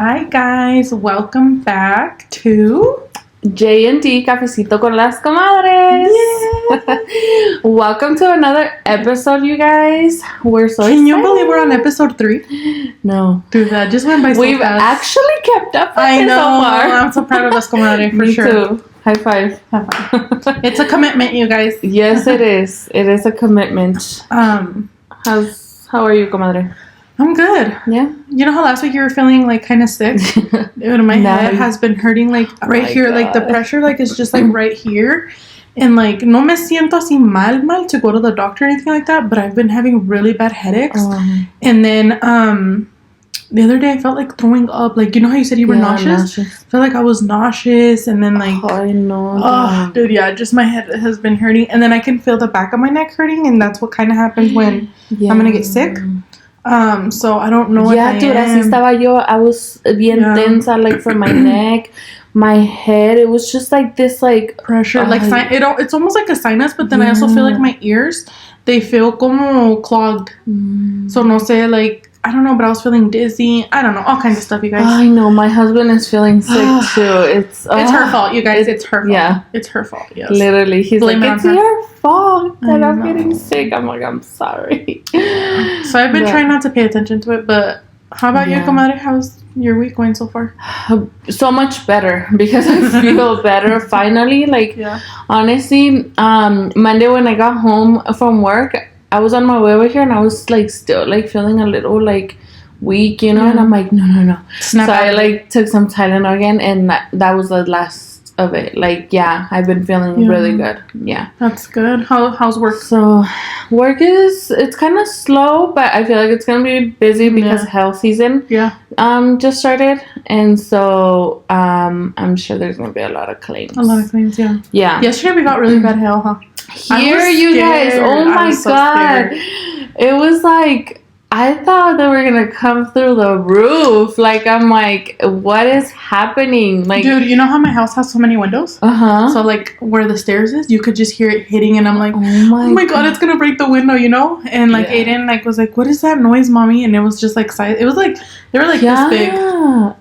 Hi guys, welcome back to J&D Cafecito con las Comadres. Yeah. Welcome to another episode, you guys. We're so Can you excited. believe we're on episode 3? No. Dude, that just went by so We've fast. actually kept up with I it know. so far. I'm so proud of us, comadre, for Me sure. too. High five. It's a commitment, you guys. Yes, it is. It is a commitment. How are you, comadre? I'm good. Yeah. You know how last week you were feeling like kind of sick? Dude, my head has been hurting like right here. Like the pressure like is just like right here. And like no me siento así mal to go to the doctor or anything like that, but I've been having really bad headaches. And then the other day I felt like throwing up. Like, you know how you said you were nauseous? I felt like I was nauseous, and then like I know. Oh, dude, yeah, just my head has been hurting, and then I can feel the back of my neck hurting, and that's what kind of happens when I'm gonna get sick. So I don't know. Yeah, dude, así estaba yo. I was bien tensa, like from my neck, my head. It was just like this, like pressure, like it's almost like a sinus, but then I also feel like my ears, they feel como clogged. So no sé, like I don't know, but I was feeling dizzy. I don't know, all kinds of stuff, you guys. I know, my husband is feeling sick too. It's her fault, you guys. It's her fault. Yeah, it's her fault. Yes, literally. He's Blame like, it's your fault that I'm getting sick. I'm like, I'm sorry. So I've been trying not to pay attention to it, but how about you, comadre? How's your week going so far? So much better because I feel better finally. Like, honestly, Monday when I got home from work, I was on my way over here and I was like still like feeling a little like weak, you know, and I'm like, no. So I like took some Tylenol again, and that was the last of it. Like, yeah, I've been feeling really good. Yeah, that's good. How's work? So work it's kind of slow, but I feel like it's gonna be busy because health season just started, and so I'm sure there's gonna be a lot of claims. Yeah. Yesterday we got really bad hail, huh? Here, you guys, oh my god, it was like I thought they were gonna come through the roof. Like, I'm like, what is happening? Like, dude, you know how my house has so many windows? So like where the stairs is, you could just hear it hitting, and I'm like, oh my god, it's gonna break the window, you know? And like Aiden like was like, what is that noise, mommy? And it was just like it was like they were like this big.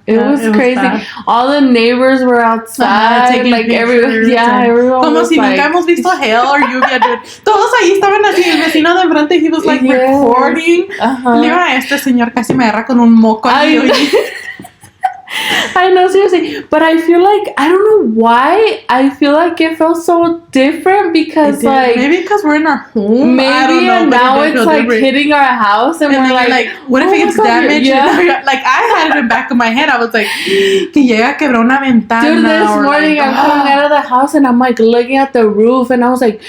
It was crazy. All the neighbors were outside, taking like everyone. Everyone como was si like, nunca hemos visto hail or lluvia, dude. Todos ahí estaban así. El vecino de enfrente, he was like recording. Le iba a este señor casi me agarra con un moco. I know, seriously, but I feel like I don't know why I feel like it felt so different because like maybe because we're in our home, maybe, I don't know, and now it's like different. Hitting our house, and we're like, what if it gets damaged? Like I had it in the back of my head. I was like, que llega a quebrar una ventana. Dude, this morning like, I'm coming out of the house and I'm like looking at the roof, and I was like,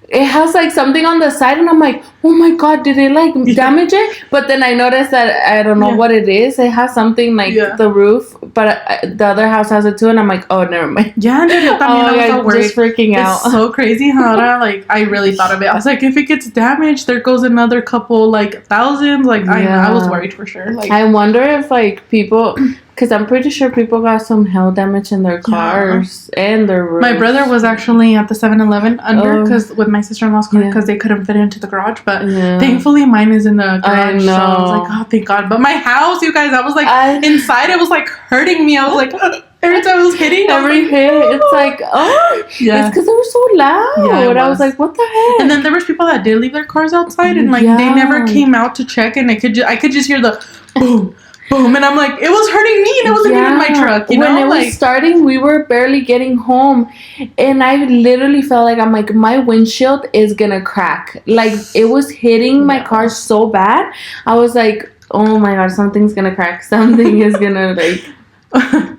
it has like something on the side, and I'm like, oh my god, did it like damage it? But then I noticed that I don't know what it is. It has something like the roof, but the other house has it too, and I'm like, oh, never mind. Yeah, dude, I was just freaking out. It's so crazy how like I really thought of it. I was like, if it gets damaged, there goes another couple like thousands. Like I was worried for sure. Like, I wonder if like people. Because I'm pretty sure people got some hail damage in their cars and their roofs. My brother was actually at the 7-Eleven under with my sister-in-law's car because they couldn't fit into the garage. But thankfully mine is in the garage. I know. So I was like, oh, thank God. But my house, you guys, I was like, inside it was like hurting me. I was like, every time it was hitting. Every hit, it's like, it's because they were so loud. Yeah, I was like, what the heck? And then there was people that did leave their cars outside and like they never came out to check, and I could just hear the boom. Boom, and I'm like, it was hurting me, and it wasn't even my truck, you know? When it was starting, we were barely getting home, and I literally felt like, I'm like, my windshield is gonna crack. Like, it was hitting my car so bad. I was like, oh my god, something's gonna crack. Something is gonna, like...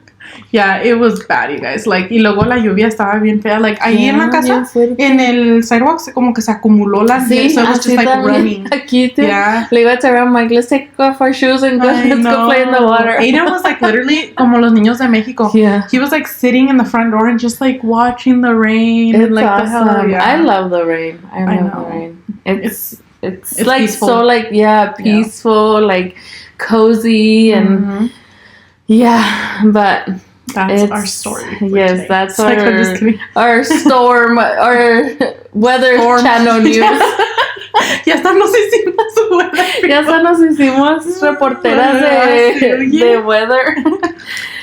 Yeah, it was bad, you guys. Like, y luego la lluvia estaba bien fea. Like, ahí en la casa, en el sidewalk, como que se acumuló la nieve. So it was just like running. Aquí too. Yeah. Le iba a tell I'm like, let's take off our shoes and let's go play in the water. Aiden was like literally como los niños de Mexico. Yeah. He was like sitting in the front door and just like watching the rain. It's and like awesome. The hell. Yeah. I love the rain. I love the rain. It's like peaceful. So like peaceful, like cozy and but that's our story. Yes, today. that's our storm, our weather channel news. Ya hasta nos hicimos reporteras de weather.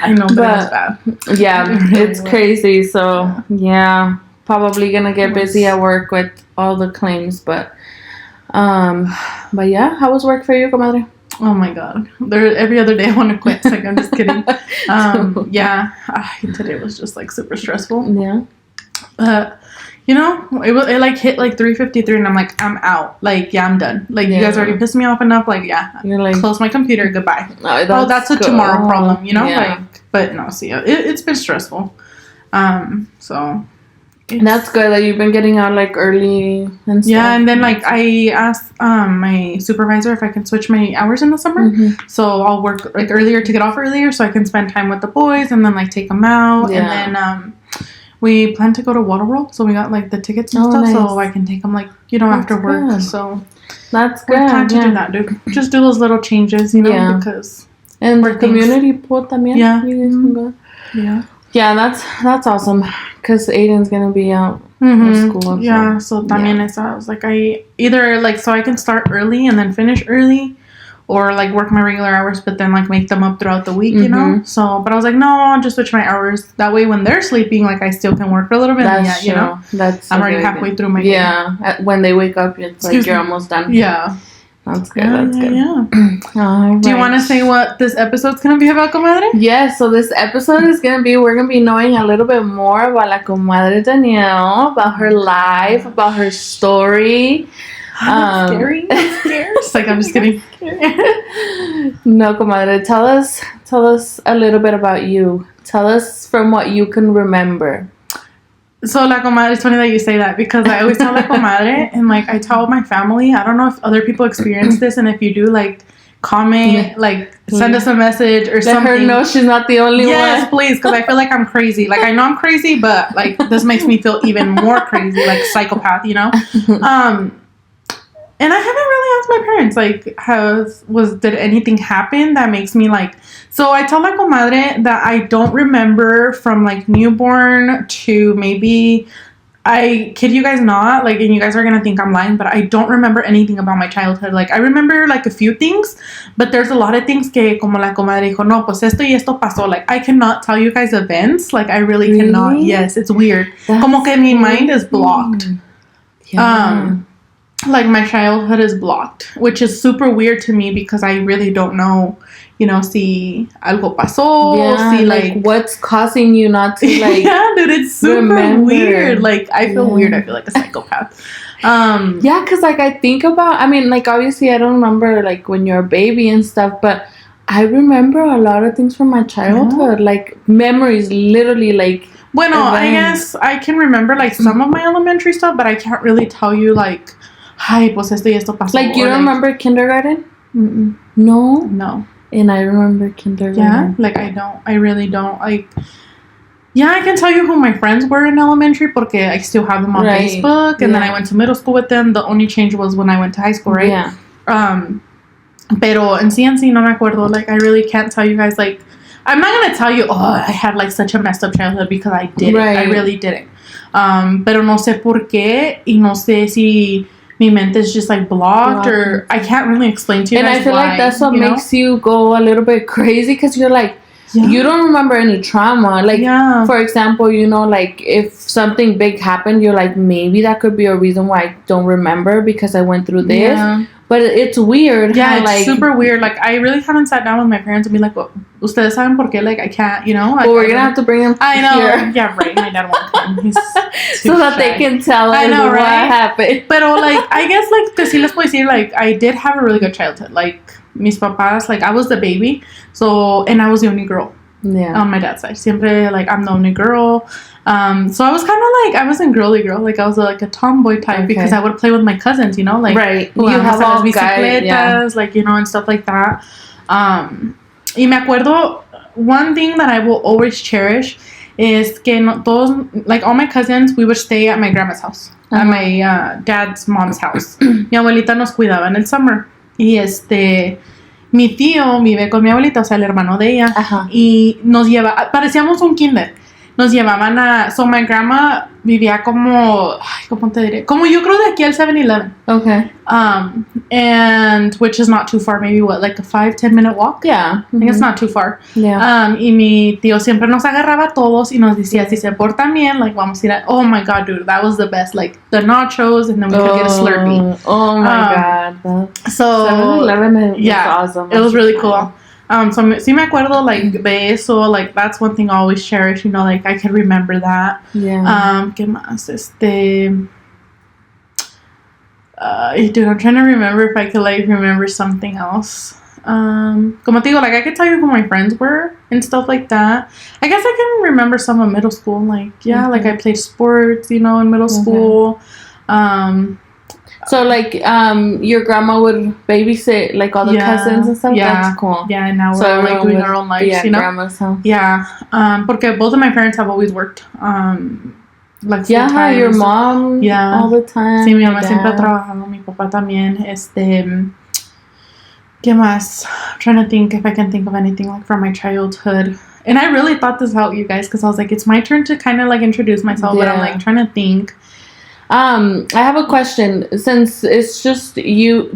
I know, but it's bad. Yeah, it's crazy. So, yeah, probably gonna get busy at work with all the claims, but yeah, how was work for you, comadre? Oh my god, every other day I want to quit. It's like, I'm just kidding. Yeah, today was just like super stressful. Yeah, but you know, it like hit like 3:53, and I'm like, I'm out. Like, yeah, I'm done. Like, you guys already pissed me off enough. Like, yeah, you're like, close my computer. Goodbye. That's a tomorrow problem. You know, like, but no, see, it's been stressful. So. That's good that you've been getting out like early and stuff. Yeah, and then like I asked my supervisor if I can switch my hours in the summer. Mm-hmm. So I'll work like earlier to get off earlier so I can spend time with the boys and then like take them out. Yeah. And then we plan to go to Water World, so we got like the tickets and stuff, nice. So I can take them like, you know, that's after work. Good. So that's good. We plan to do that, dude. Just do those little changes, you know, because and the community pool también. Yeah. You guys can go. Yeah. Yeah, that's awesome because Aiden's gonna be out of school. Yeah, so también I was like, I either like so I can start early and then finish early, or like work my regular hours but then like make them up throughout the week, you know. So, but I was like, no, I'll just switch my hours. That way, when they're sleeping, like I still can work for a little bit. That's you know, I'm already halfway through my day. When they wake up, it's like you're almost done. Yeah. That's good. That's good. Yeah. Right. Do you want to say what this episode's going to be about, comadre? Yes. So this episode is going to be, we're going to be knowing a little bit more about la comadre Danielle, about her life, about her story. Scary. I'm scared. It's like, I'm just kidding. No, comadre. Tell us a little bit about you. Tell us from what you can remember. So, la comadre, it's funny that you say that because I always tell la comadre and, like, I tell my family. I don't know if other people experience this, and if you do, like, comment, like, send us a message or something. Let her know she's not the only one. Yes, please, because I feel like I'm crazy. Like, I know I'm crazy, but, like, this makes me feel even more crazy, like, psychopath, you know? And I haven't really asked my parents, like, did anything happen that makes me, like... So I tell la comadre that I don't remember from, like, newborn to maybe... I kid you guys not, like, and you guys are going to think I'm lying, but I don't remember anything about my childhood. Like, I remember, like, a few things, but there's a lot of things que, como la comadre dijo, no, pues esto y esto pasó. Like, I cannot tell you guys events. Like, I really cannot. Yes, it's weird. That's como que mi mind is blocked. Yeah. Like, my childhood is blocked, which is super weird to me because I really don't know, you know, si algo pasó, si, like, what's causing you not to, like, yeah, dude, it's super weird. Like, I feel weird. I feel like a psychopath. Yeah, because, like, I think about, I mean, like, obviously I don't remember, like, when you're a baby and stuff, but I remember a lot of things from my childhood, like, memories, literally, like, bueno, events. I guess I can remember, like, some of my elementary stuff, but I can't really tell you, like, ay, pues esto y esto pasó. Like, you don't remember kindergarten? Mm-mm. No. And I remember kindergarten. Yeah, like, I don't. I really don't. Like, yeah, I can tell you who my friends were in elementary porque I still have them on Facebook. And then I went to middle school with them. The only change was when I went to high school, right? Yeah. Pero en sí no me acuerdo. Like, I really can't tell you guys, like, I'm not going to tell you, I had, like, such a messed up childhood because I didn't. Right. I really didn't. Pero no sé por qué y no sé si... mi mente is just like blocked or I can't really explain to you and guys I feel why, like that's what makes you go a little bit crazy because you're like you don't remember any trauma, like for example, you know, like if something big happened, you're like, maybe that could be a reason why I don't remember because I went through this. But it's weird. Yeah, it's like, super weird. Like, I really haven't sat down with my parents and be like, well, ustedes saben por qué? Like, I can't, you know? Well, we're going to have to bring them I know. Here. Yeah, right. My dad won't come. He's so that they can tell us what happened. But, like, I guess, like, que sí les puedo decir, like, I did have a really good childhood. Like, mis papás, like, I was the baby. So, and I was the only girl. Yeah. On my dad's side. Siempre, like, I'm the only girl. So I was kind of like, I wasn't girly girl. Like, I was like a tomboy type because I would play with my cousins, you know? Like, you have all bicicletas, like, you know, and stuff like that. Y me acuerdo, one thing that I will always cherish is que todos, like, all my cousins, we would stay at my grandma's house. At my dad's mom's house. Mi abuelita nos cuidaba en el summer. Y mi tío vive con mi abuelita, o sea, el hermano de ella. Y nos lleva, parecíamos un kinder. nos llevaban a... So, my grandma vivía como... ¿Cómo te diré? Como yo creo de aquí al 7-Eleven. Okay. And which is not too far. Maybe, what, like a 5-10 minute walk? Yeah. I think it's not too far. Yeah. Y mi tío siempre nos agarraba a todos y nos decía, si se portan bien, like, vamos a ir a... Oh, my God, dude. That was the best. Like, the nachos, and then we could get a Slurpee. Oh, my God. So... 7-Eleven was awesome. It was really cool. So, sí me acuerdo, like, de eso, like, that's one thing I always cherish, you know, like, I can remember that. Yeah. ¿Qué más? Dude, I'm trying to remember if I could, like, remember something else. Como te digo, like, I could tell you who my friends were and stuff like that. I guess I can remember some of middle school, like, yeah, like, I played sports, you know, in middle school. So, like, your grandma would babysit, like, all the cousins and stuff? Yeah. That's cool. Yeah, and now we're, like, doing our own lives, you know? Grandma's house. Yeah. Porque both of my parents have always worked, like, full time. Your mom all the time. Sí, mi mamá siempre ha trabajado, mi papá también. ¿Qué más? I'm trying to think if I can think of anything, like, from my childhood. And I really thought this out, you guys, because I was like, it's my turn to kind of, like, introduce myself, but I'm, like, trying to think. I have a question. Since it's just you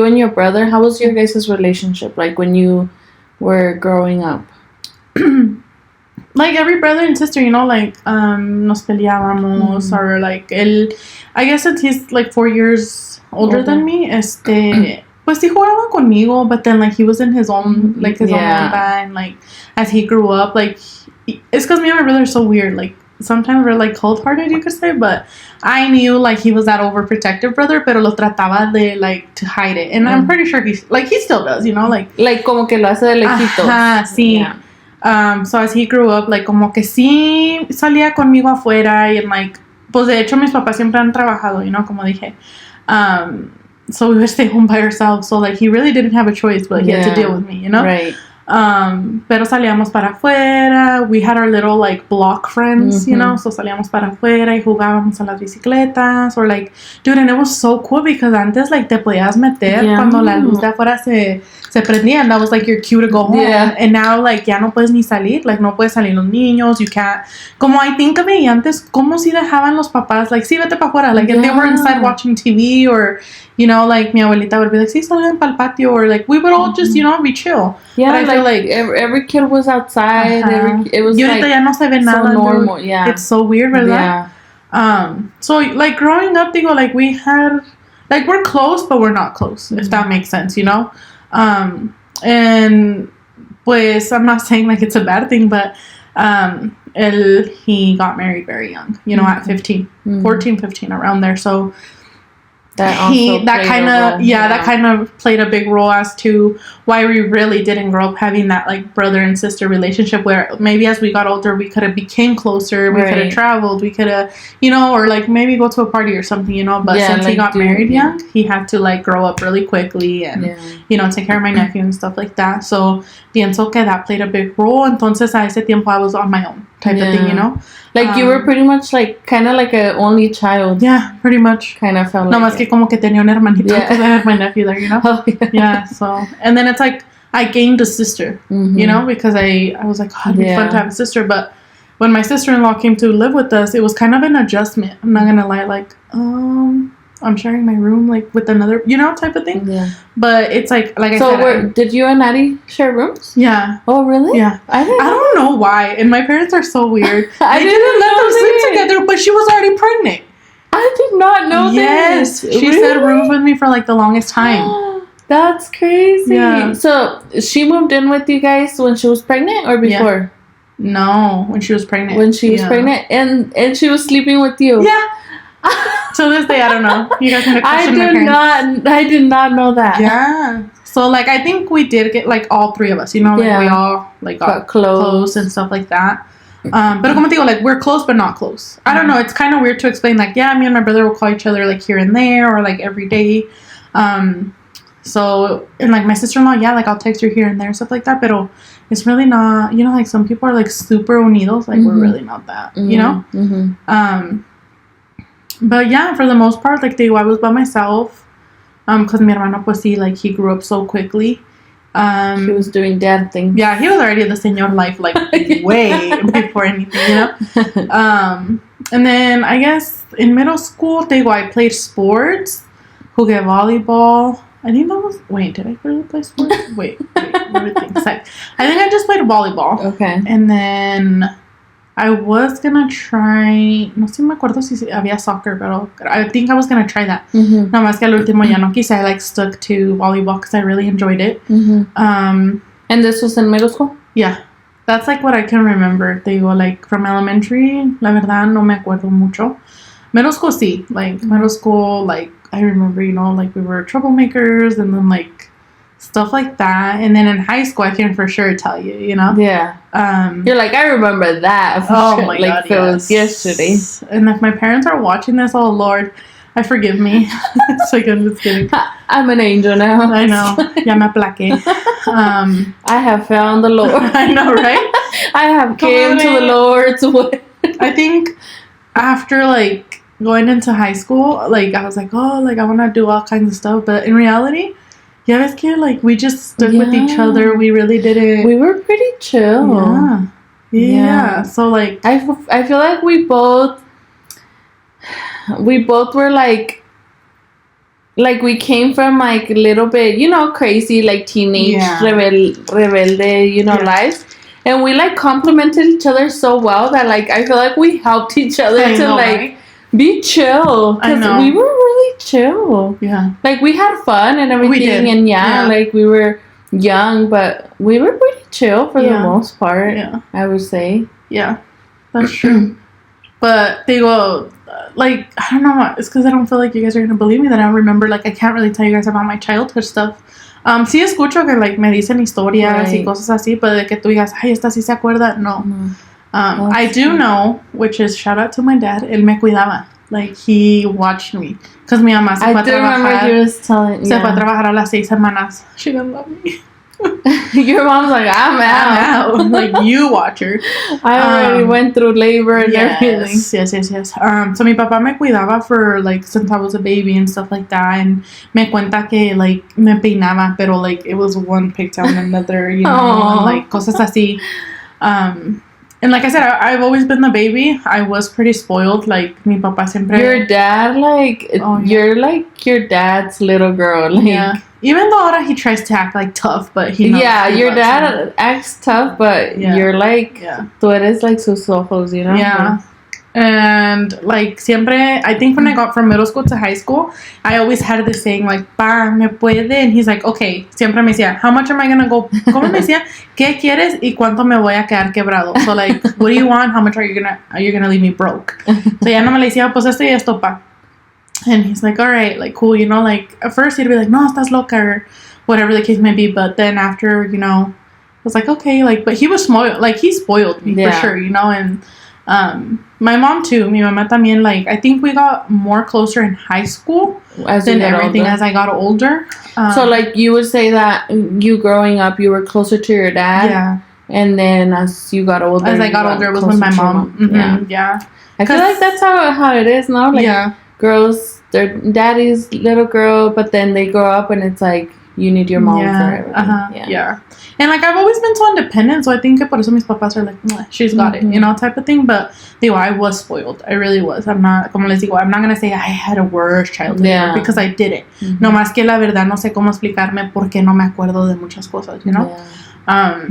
and your brother, how was your guys' relationship like when you were growing up? Like every brother and sister, you know, like nos peleábamos, or like I guess that he's like 4 years older than me. Pues sí jugaba conmigo, but then like he was in his own own onda, and like as he grew up, like it's because me and my brother are so weird, like. Sometimes we're like cold-hearted, you could say, but I knew like he was that overprotective brother, pero lo trataba de like to hide it, and I'm pretty sure he still does, you know, like como que lo hace de lejitos. Sí. Yeah. So as he grew up, like como que sí salía conmigo afuera, y like pues de hecho mis papás siempre han trabajado, you know, como dije. So we would stay home by ourselves, so like he really didn't have a choice, but he had to deal with me, you know. Right. Pero salíamos para afuera. We had our little like block friends, you know, so salíamos para afuera y jugábamos a las bicicletas, or like, dude, and it was so cool because antes like te podías meter cuando la luz de afuera se prendía, and that was like your cue to go home. And now like ya no puedes ni salir, like no puedes salir los niños, you can't. Como I think of it, y antes como si dejaban los papás like, sí, vete para afuera, like if they were inside watching TV, or you know, like mi abuelita would be like, sí, salgan para el patio, or like we would all just, you know, be chill. Yeah, but I feel like every kid was outside. It was y ahorita like ya no se ve nada, so normal. Dude. Yeah, it's so weird, ¿verdad? Yeah. So like growing up, digo, like we had, like we're close, but we're not close, if that makes sense, you know. And pues I'm not saying like it's a bad thing, but he got married very young, you know, at 15, 14, 15, around there. So that kind of played a big role as to why we really didn't grow up having that like brother and sister relationship, where maybe as we got older we could have became closer, we could have traveled, we could have, you know, or like maybe go to a party or something, you know, but since he got married young, he had to like grow up really quickly and you know, take care of my nephew and stuff like that. So pienso que that played a big role. Entonces a ese tiempo I was on my own type of thing, you know, like you were pretty much like kind of like an only child. Yeah, pretty much. Kind of felt no like más que como que tenía un hermanito because I had my nephew there, you know. Yeah, so and then it's like I gained a sister, you know, because I was like, oh, it'd be fun to have a sister. But when my sister-in-law came to live with us, it was kind of an adjustment. I'm not gonna lie, like I'm sharing my room like with another, you know, type of thing. Yeah. But it's like I said. So did you and Addie share rooms? Yeah. Oh, really? Yeah. I don't know why. And my parents are so weird. I didn't let them sleep together, but she was already pregnant. I did not know this. Yes. She shared rooms with me for like the longest time. That's crazy. Yeah. So she moved in with you guys when she was pregnant or before? Yeah. No, when she was pregnant. When she was pregnant, and she was sleeping with you. Yeah. To this day, I don't know. You guys have to question my parents. I did not know that. Yeah. So like I think we did get like all three of us, you know, like we all like got close and stuff like that. Pero como te digo, like we're close but not close. I don't know. It's kind of weird to explain. Like, yeah, me and my brother will call each other like here and there or like every day. So and like my sister-in-law, yeah, like I'll text her here and there, stuff like that. Pero it's really not. You know, like some people are like super unidos. Like we're really not that. You know. But yeah, for the most part, like I was by myself. Because mi hermano, pues sí, like he grew up so quickly. He was doing dad things. Yeah, he was already the señor life, like, way before anything, you know? And then, I guess, in middle school, I played sports. Jugué volleyball. I think that was... Wait, did I really play sports? Wait, what do you think? I think I just played volleyball. Okay. And then I was gonna try... No sé me acuerdo si había soccer, pero I think I was gonna try that. Mm-hmm. Nada más que al último ya no quise. I, like, stuck to volleyball because I really enjoyed it. Mm-hmm. And this was in middle school? Yeah. That's, like, what I can remember. Te digo, like, from elementary, la verdad, no me acuerdo mucho. Middle school, sí. Like, middle school, like, I remember, you know, like, we were troublemakers and then, like, stuff like that. And then in high school, I can for sure tell you, you know? Yeah. You're like, I remember that. Oh, sure. my like, God, if it was yesterday. And if my parents are watching this, oh, Lord, I forgive me. It's like, I'm just kidding. I'm an angel now. I know. Ya me aplaqué. I have found the Lord. I know, right? I have came to the Lord's way. I think after, like, going into high school, like, I was like, oh, like, I want to do all kinds of stuff. But in reality, yeah, ves que, like, we just stuck with each other. We really didn't. We were pretty chill. Yeah. So, like, I feel like we both were, like we came from, like, a little bit, you know, crazy, like, teenage rebelde, you know, lives. And we, like, complemented each other so well that, like, I feel like we helped each other right? Be chill. Because we were really chill. Yeah. Like, we had fun and everything. We did. And, like, we were young, but we were pretty chill for the most part, I would say. Yeah. That's true. But, digo, like, I don't know. It's because I don't feel like you guys are going to believe me that I don't remember. Like, I can't really tell you guys about my childhood stuff. Sí escucho que, like, me dicen historias y cosas así, pero de que tú digas, ay, esta sí se acuerda, no. I do know, which is shout out to my dad, él me cuidaba. Like, he watched me. Because mi mamá se fue a trabajar. Se fue a trabajar a las 6 semanas. She didn't love me. Your mom's like, I'm out. Like, you watch her. I already went through labor and everything. Yes. So mi papá me cuidaba for, like, since I was a baby and stuff like that. And me cuenta que, like, me peinaba, pero, like, it was one pigtail and another, you know, and, like, cosas así. And like I said, I've always been the baby. I was pretty spoiled. Like, mi papá siempre... Your dad, like, you're like your dad's little girl. Like, even though ahora he tries to act, like, tough, but he knows your dad acts tough, but you're like... Tú eres, like, sus ojos, you know? Yeah. And, like, siempre... I think when I got from middle school to high school, I always had this saying, like, pa, me puede? And he's like, okay. Siempre me decía, how much am I gonna go... ¿Cómo me decía? ¿Qué quieres? ¿Y cuánto me voy a quedar quebrado? So, like, what do you want? How much are you gonna leave me broke? So, ya no me le decía, pues esto y esto, pa. And he's like, all right, like, cool, you know, like, at first he'd be like, no, estás loca, or whatever the case may be, but then after, you know, I was like, okay, like, but he was spoiled, like, he spoiled me, for sure, you know, and, my mom, too, mi mamá también, like, I think we got more closer in high school than everything older. As I got older. So, like, you would say that you growing up, you were closer to your dad? Yeah. And then as you got older, it was with my mom. Mm-hmm. Yeah. I feel like that's how it is now. Like, girls, their daddy's little girl, but then they grow up and it's like, you need your mom for everything. Yeah. And, like, I've always been so independent, so I think que por eso mis papás are like, she's got it, you know, type of thing. But, digo, I was spoiled. I really was. I'm not, como les digo, I'm not going to say I had a worse childhood ever, because I didn't. No más que la verdad no sé cómo explicarme por qué no me acuerdo de muchas cosas, you know? Yeah.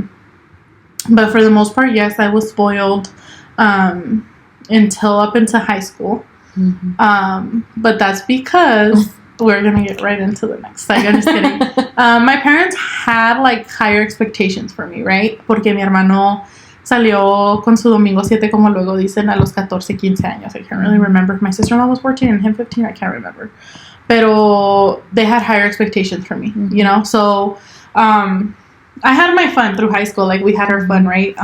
But for the most part, yes, I was spoiled until up into high school. But that's because... We're going to get right into the next slide. I'm just kidding. My parents had, like, higher expectations for me, right? Porque mi hermano salió con su domingo 7, como luego dicen, a los 14, 15 años. I can't really remember if my sister-in-law was 14 and him 15. I can't remember. Pero they had higher expectations for me, you know? So, I had my fun through high school. Like, we had our fun, right?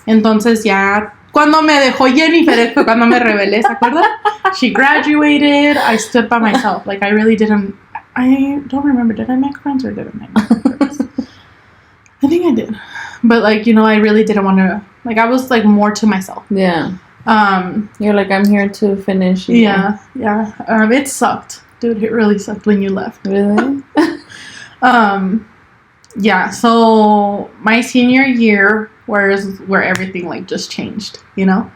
Entonces, ya... Cuando me dejó Jennifer fue cuando me rebelé, ¿se acuerda? She graduated. I stood by myself. Like, I really didn't... I don't remember. Did I make friends or didn't I make friends? I think I did. But, like, you know, I really didn't want to... Like, I was, like, more to myself. Yeah. You're like, I'm here to finish. Yeah. It sucked. Dude, it really sucked when you left. Really? yeah, so my senior year where everything like just changed, you know?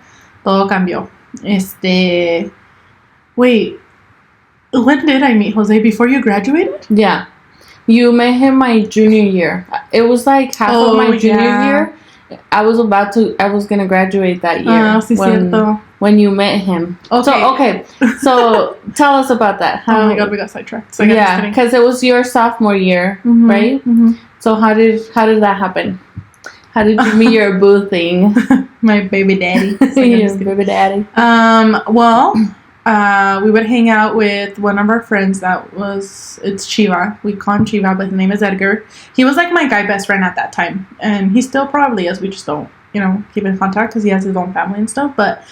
Todo cambió. Wait, when did I meet Jose? Before you graduated? Yeah. You met him my junior year. It was like half of my junior year. I was gonna graduate that year when you met him. Okay. So tell us about that. Oh my god, we got sidetracked. So yeah, because it was your sophomore year, right? Mm-hmm. So how did that happen? How did you meet your boo thing? My baby daddy. Your baby daddy. Well, we would hang out with one of our friends it's Chiva. We call him Chiva, but his name is Edgar. He was like my guy best friend at that time. And he still probably is. We just don't, keep in contact because he has his own family and stuff. But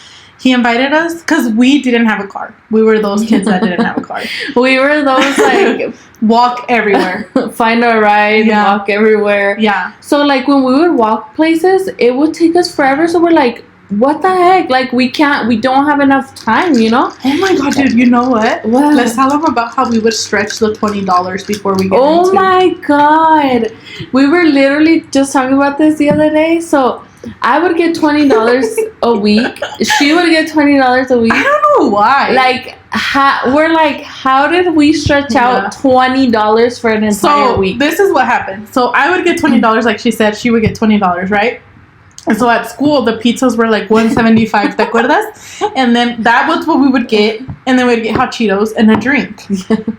he invited us because we didn't have a car. We were those kids that didn't have a car. We were those like walk everywhere. Find a ride, walk everywhere. Yeah. So like when we would walk places, it would take us forever. So we're like, what the heck? Like we don't have enough time, Oh my god, dude, you know what? What? Let's tell them about how we would stretch the $20 before we get Oh my god. We were literally just talking about this the other day. So I would get $20 a week. She would get $20 a week. I don't know why. Like, how did we stretch out $20 for an entire week? This is what happened. So I would get $20, like she said. She would get $20, right? And so at school, the pizzas were like $1.75, ¿te acuerdas? And then that was what we would get. And then we'd get hot Cheetos and a drink.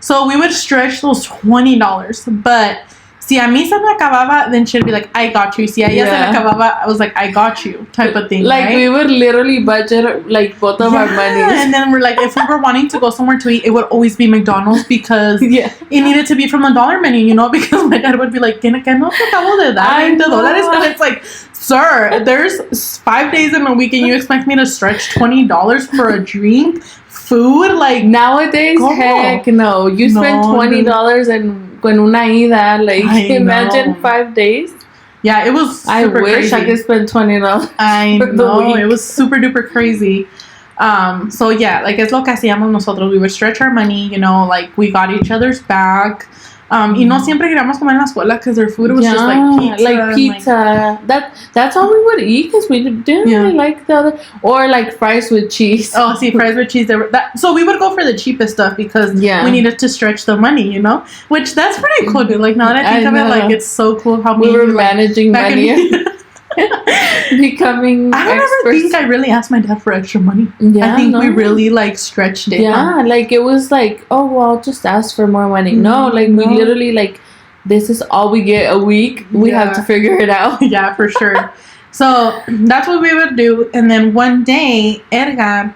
So we would stretch those $20. But si a mí se me acababa, then she'd be like, I got you. Si a ella se le acababa, I was like, I got you, type of thing. Like, right? We would literally budget like both of our money. And then we're like, if we were wanting to go somewhere to eat, it would always be McDonald's because it needed to be from the dollar menu, because my dad would be like, ¿Qué no te acabo de dar $20? And it's like, sir, there's 5 days in a week and you expect me to stretch $20 for a drink, food? Like nowadays, heck no. You spend $20 and con una ida, like imagine 5 days. Yeah, it was super I wish crazy. I could spend $20. I know, it was super duper crazy. So yeah, like es lo que hacíamos nosotros. We would stretch our money, like we got each other's back. Y no siempre queríamos comer en la escuela because their food was just like pizza. That's all we would eat because we didn't really like the other, or like fries with cheese. Oh, see, fries with cheese. So we would go for the cheapest stuff because we needed to stretch the money, which that's pretty cool, dude. Like now that I think of it, like it's so cool how we were managing money. Becoming I don't ever think I really asked my dad for extra money. I think we really like stretched it. Like it was like, oh well, I'll just ask for more money. No, like we literally like, this is all we get a week. We have to figure it out. Yeah, for sure. So that's what we would do. And then one day Edgar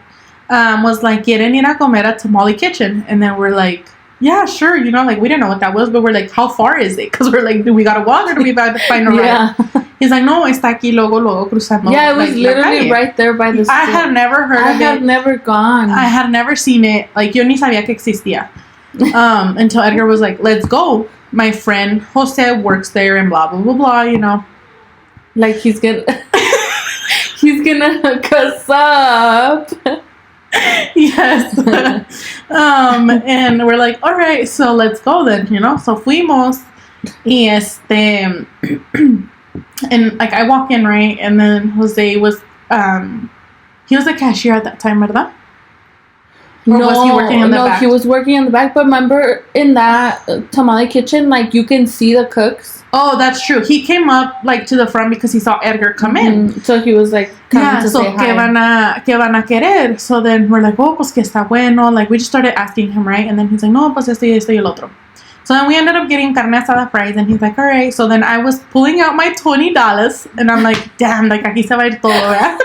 was like, ¿Quieren ir a comer at Tamale Kitchen? And then we're like, yeah, sure. Like we didn't know what that was, but we're like, how far is it? Because we're like, do we gotta walk or do we gotta find a ride? He's like, no, está aquí luego cruzando. Yeah, it was literally right there by the school. I had never heard of it. I had never gone. I had never seen it. Like, yo ni sabía que existía. Until Edgar was like, let's go. My friend Jose works there and blah, blah, blah, blah, Like, he's gonna hook us up. Yes. And we're like, all right, so let's go then, So fuimos y and like I walk in, right? And then Jose was he was a cashier at that time, ¿verdad? Or was he working in the back? He was working in the back. But remember, in that tamale kitchen, like you can see the cooks. Oh, that's true. He came up like to the front because he saw Edgar come in. So he was like, coming to say hi. ¿Qué van a querer? So then we're like, oh, pues que está bueno. Like we just started asking him, right? And then he's like, no, pues esto y el otro. So then we ended up getting carne asada fries, and he's like, all right. So then I was pulling out my $20, and I'm like, damn, like aquí se va a ir todo, ¿verdad?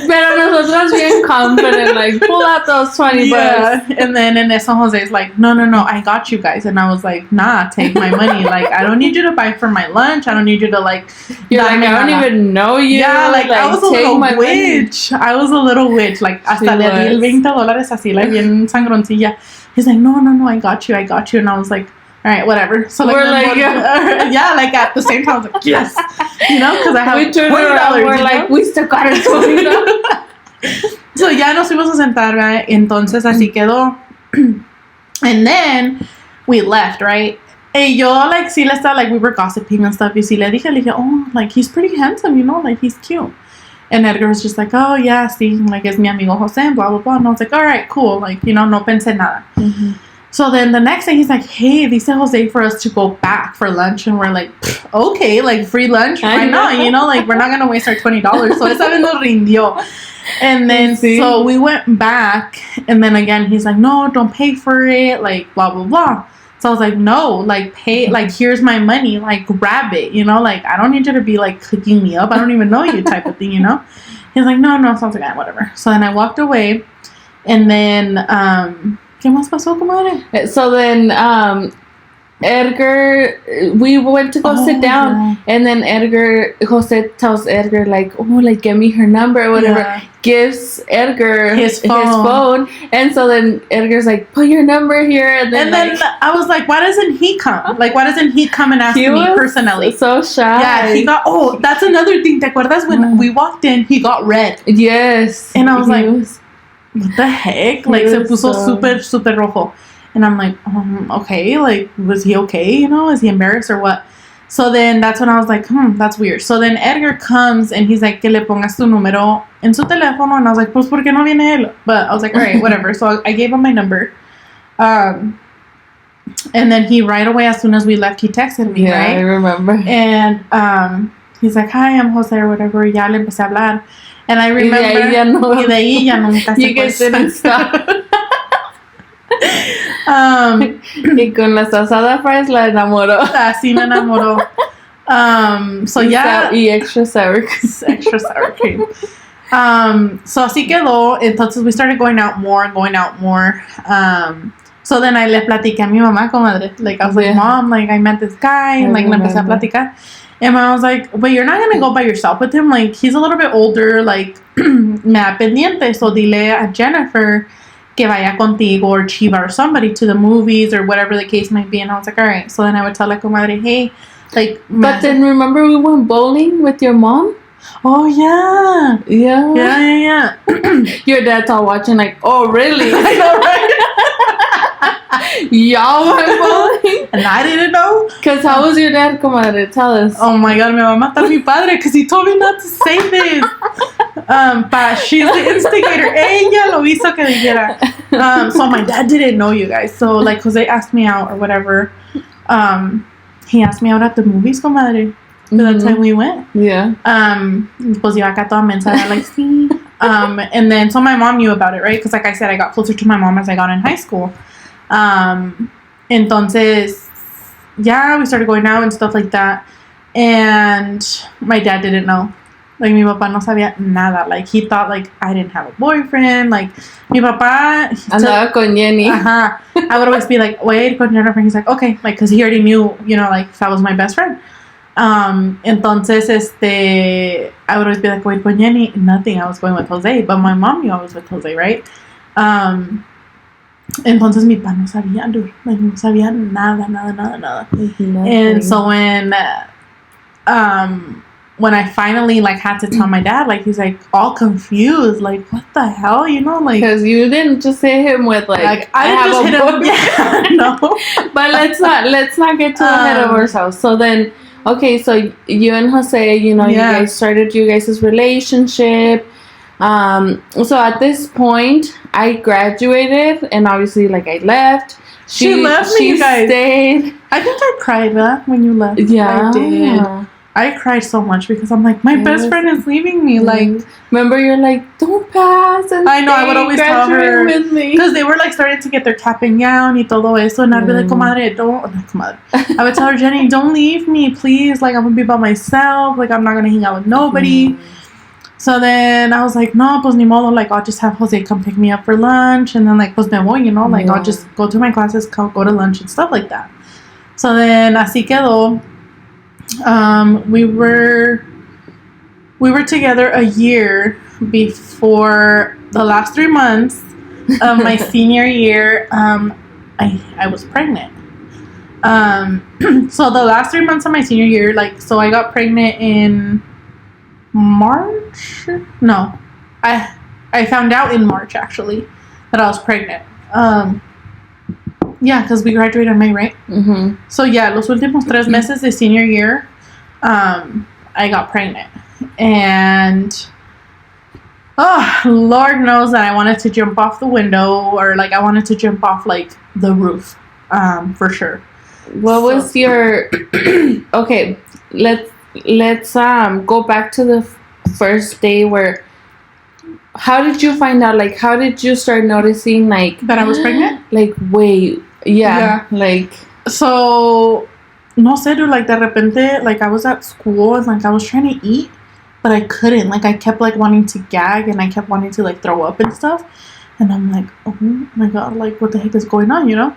Pero nosotros bien confident, like, pull out those 20 bucks. And then in eso, Jose's like, no, I got you guys. And I was like, nah, take my money. Like, I don't need you to buy for my lunch. I don't need you to, like... You're like, I don't even know you. Yeah, like I was a little witch. Money. I was a little witch. Like, hasta le di el $20 así, like, bien sangroncilla. He's like, no, I got you. And I was like, all right, whatever. So like, we're like, like at the same time, I was like, yes, because I have $20. We're like, we still got it $20. So ya nos fuimos a sentar, right? Entonces así quedó. And then we left, right? Y yo, like, sí le estaba, like, we were gossiping and stuff. Y sí le dije, oh, like, he's pretty handsome, you know, like, he's cute. And Edgar was just like, oh, yeah, sí, like, es mi amigo Jose, blah, blah, blah. And I was like, all right, cool. Like, you know, no pensé nada. Mm-hmm. So then the next day, he's like, hey, dice Jose for us to go back for lunch. And we're like, okay, like, free lunch? Why not? You know, like, we're not going to waste our $20. So esa vez nos rindió. And then, so we went back. And then again, he's like, no, don't pay for it. Like, blah, blah, blah. So I was like, no, like, pay, like, here's my money, like, grab it, you know, like, I don't need you to be, like, cooking me up, I don't even know you type of thing, you know. He's like, no, sounds like, whatever. So then I walked away, and then, ¿qué más pasó, comadre? So then, Edgar, we went to go sit down, and then Jose tells Edgar, like, oh, like, get me her number or whatever, gives Edgar his phone, and so then Edgar's like, put your number here, and then I was like, why doesn't he come? Like, why doesn't he come and ask me personally? So shy. Yeah, he got, that's another thing, ¿te acuerdas when we walked in, he got red? Yes. And I was like, what the heck? Like, se puso super rojo. And I'm like, okay, like, was he okay? You know, is he embarrassed or what? So then that's when I was like, that's weird. So then Edgar comes and he's like, que le pongas tu número en su teléfono. And I was like, pues, ¿por qué no viene él? But I was like, all right, whatever. So I gave him my number. And then he right away, as soon as we left, he texted me, right? Yeah, I remember. And he's like, hi, I'm Jose or whatever. Ya le empecé a hablar. And I remember. Y de ahí ya nunca se You guys didn't stop. Y con las asadas fries la enamoró. Así me enamoró. So yeah. Y extra sour cream. Extra sour cream. So así quedó. Entonces we started going out more. So then I le platiqué a mi mamá, comadre. Like, I was like, Mom, like, I met this guy. And like, le empecé a platicar. And my mom was like, but you're not going to go by yourself with him. Like, he's a little bit older. Like, me da pendiente. So dile a Jennifer que vaya contigo or Chiva or somebody to the movies or whatever the case might be. And I was like, all right. So then I would tell la comadre, hey, like. But then remember we went bowling with your mom? Oh, yeah. Yeah. Your dad's all watching like, oh, really? I know, right? Y'all went bowling? And I didn't know. Because how was your dad, comadre? Tell us. Oh, my God. Me va a matar mi padre because he told me not to say this. But she's the instigator. Ella lo hizo que dijera. So my dad didn't know, you guys. So, like, Jose asked me out or whatever. He asked me out at the movies, comadre. The time we went. Yeah. Pues iba acá toda mensa. Like, sí. And then, so my mom knew about it, right? Because, like I said, I got closer to my mom as I got in high school. Entonces, yeah, we started going out and stuff like that. And my dad didn't know. Like, mi papá no sabía nada. Like, he thought, like, I didn't have a boyfriend. Like, mi papá... Andaba con Jenny. I would always be like, voy a ir con Jennifer. He's like, okay. Like, because he already knew, you know, like, that was my best friend. Entonces, I would always be like, voy a ir con Jenny. Nothing. I was going with Jose. But my mom knew I was with Jose, right? Entonces, mi papá no sabía, dude. Like, no sabía nada. And so when I finally, like, had to tell my dad, like, he's, like, all confused. Like, what the hell? You know, like... Because you didn't just hit him with, like I didn't just hit him. Yeah, no. But let's not get too ahead of ourselves. So then, okay, so you and Jose, you know, you guys started your guys' relationship. So at this point, I graduated, and obviously, like, I left. She left me, you guys. Stayed. I think I cried when you left. Yeah. I did. I cried so much because I'm like, my best friend is leaving me. Like, remember, you're like, don't pass. And I know, I would always tell her. With me. Because they were like starting to get their cap and gown y todo eso. And I'd be like, comadre, comadre. I would tell her, Jenny, don't leave me, please. Like, I'm going to be by myself. Like, I'm not going to hang out with nobody. So then I was like, no, pues ni modo. Like, I'll just have Jose come pick me up for lunch. And then, like, pues me voy, you know. Like, I'll just go to my classes, go to lunch and stuff like that. So then, así quedó. We were together a year before the last 3 months of my senior year. I was pregnant. So the last 3 months of my senior year, like, so I got pregnant in March. No, I found out in March actually that I was pregnant. Yeah, because we graduated in May, right? Mm-hmm. So, yeah, los últimos 3 meses de senior year, I got pregnant. And, oh, Lord knows that I wanted to jump off the window or, like, I wanted to jump off, like, the roof, for sure. What was your... Okay, let's go back to the first day where... How did you find out? Like, how did you start noticing, like... That I was pregnant? Like, wait. Yeah. Like... So, no sé, dude, like, de repente, like, I was at school and, like, I was trying to eat, but I couldn't. Like, I kept, like, wanting to gag and I kept wanting to, like, throw up and stuff. And I'm like, oh, my God, like, what the heck is going on, you know?